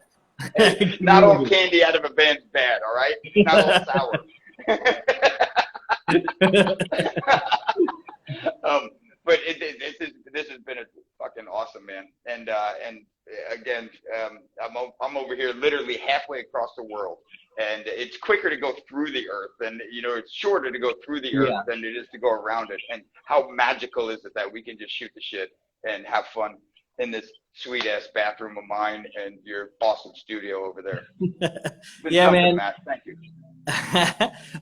Hey, not all candy out of a van's bad, all right? Not all sour. But this has been a fucking awesome, man. And again, I'm over here literally halfway across the world. And it's quicker to go through the earth, and it's shorter to go through the earth than it is to go around it. And how magical is it that we can just shoot the shit and have fun in this sweet ass bathroom of mine and your awesome studio over there. Yeah, man. Matt. Thank you.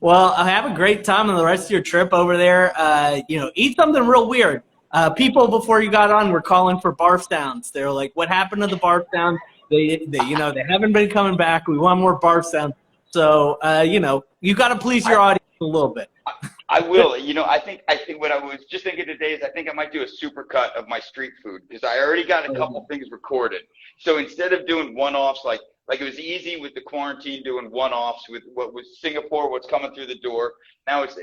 Well, have a great time on the rest of your trip over there. Eat something real weird. People before you got on were calling for barf sounds. They're like, "What happened to the barf sounds? They haven't been coming back. We want more barf sounds." So, you got to please your audience a little bit. I will. I think what I was just thinking today is I think I might do a super cut of my street food because I already got a couple things recorded. So instead of doing one-offs, like it was easy with the quarantine doing one-offs with what was Singapore, what's coming through the door. Now it's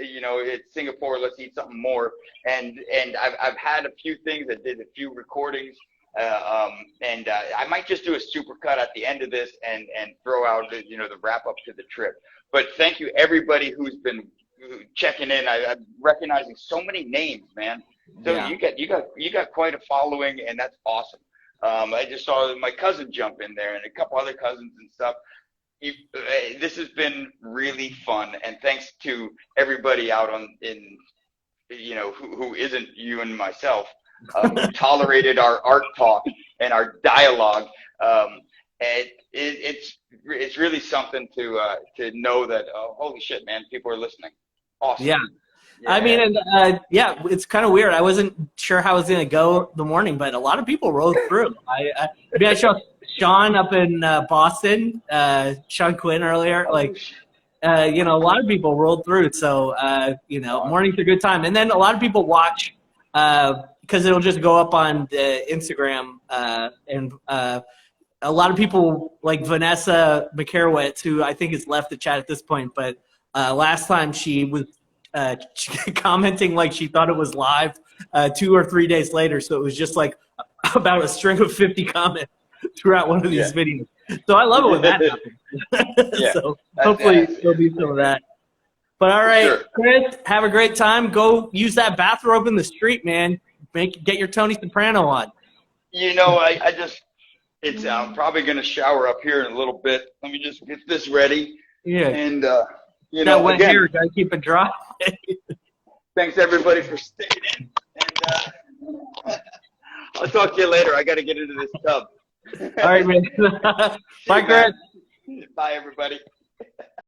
Singapore. Let's eat something more. And I've had a few things. I did a few recordings. And I might just do a super cut at the end of this and throw out the wrap up to the trip. But thank you everybody who's been checking in. I'm recognizing so many names, man. So you got quite a following, and that's awesome. I just saw my cousin jump in there and a couple other cousins and stuff. This has been really fun, and thanks to everybody out who isn't you and myself. Who tolerated our art talk and our dialogue. It's really something to know that holy shit, man, people are listening. Awesome. Yeah. I mean, it's kind of weird. I wasn't sure how it was going to go the morning, but a lot of people rolled through. I saw Sean up in Boston, Sean Quinn earlier. A lot of people rolled through. So morning's a good time, and then a lot of people watch. Because it'll just go up on Instagram, and a lot of people like Vanessa McCarowitz, who I think has left the chat at this point, but last time she was commenting like she thought it was live 2 or 3 days later, so it was just like about a string of 50 comments throughout one of these videos. So I love it when that happens. Yeah. So hopefully there'll be some of that. But all right, Sure. Chris, have a great time. Go use that bathrobe in the street, man. Get your Tony Soprano on. You know, I'm probably going to shower up here in a little bit. Let me just get this ready. Yeah. And, you That know, wet again, hair, gotta keep it dry. thanks everybody for sticking in. And I'll talk to you later. I got to get into this tub. All right, man. Bye, Chris. Bye, everybody.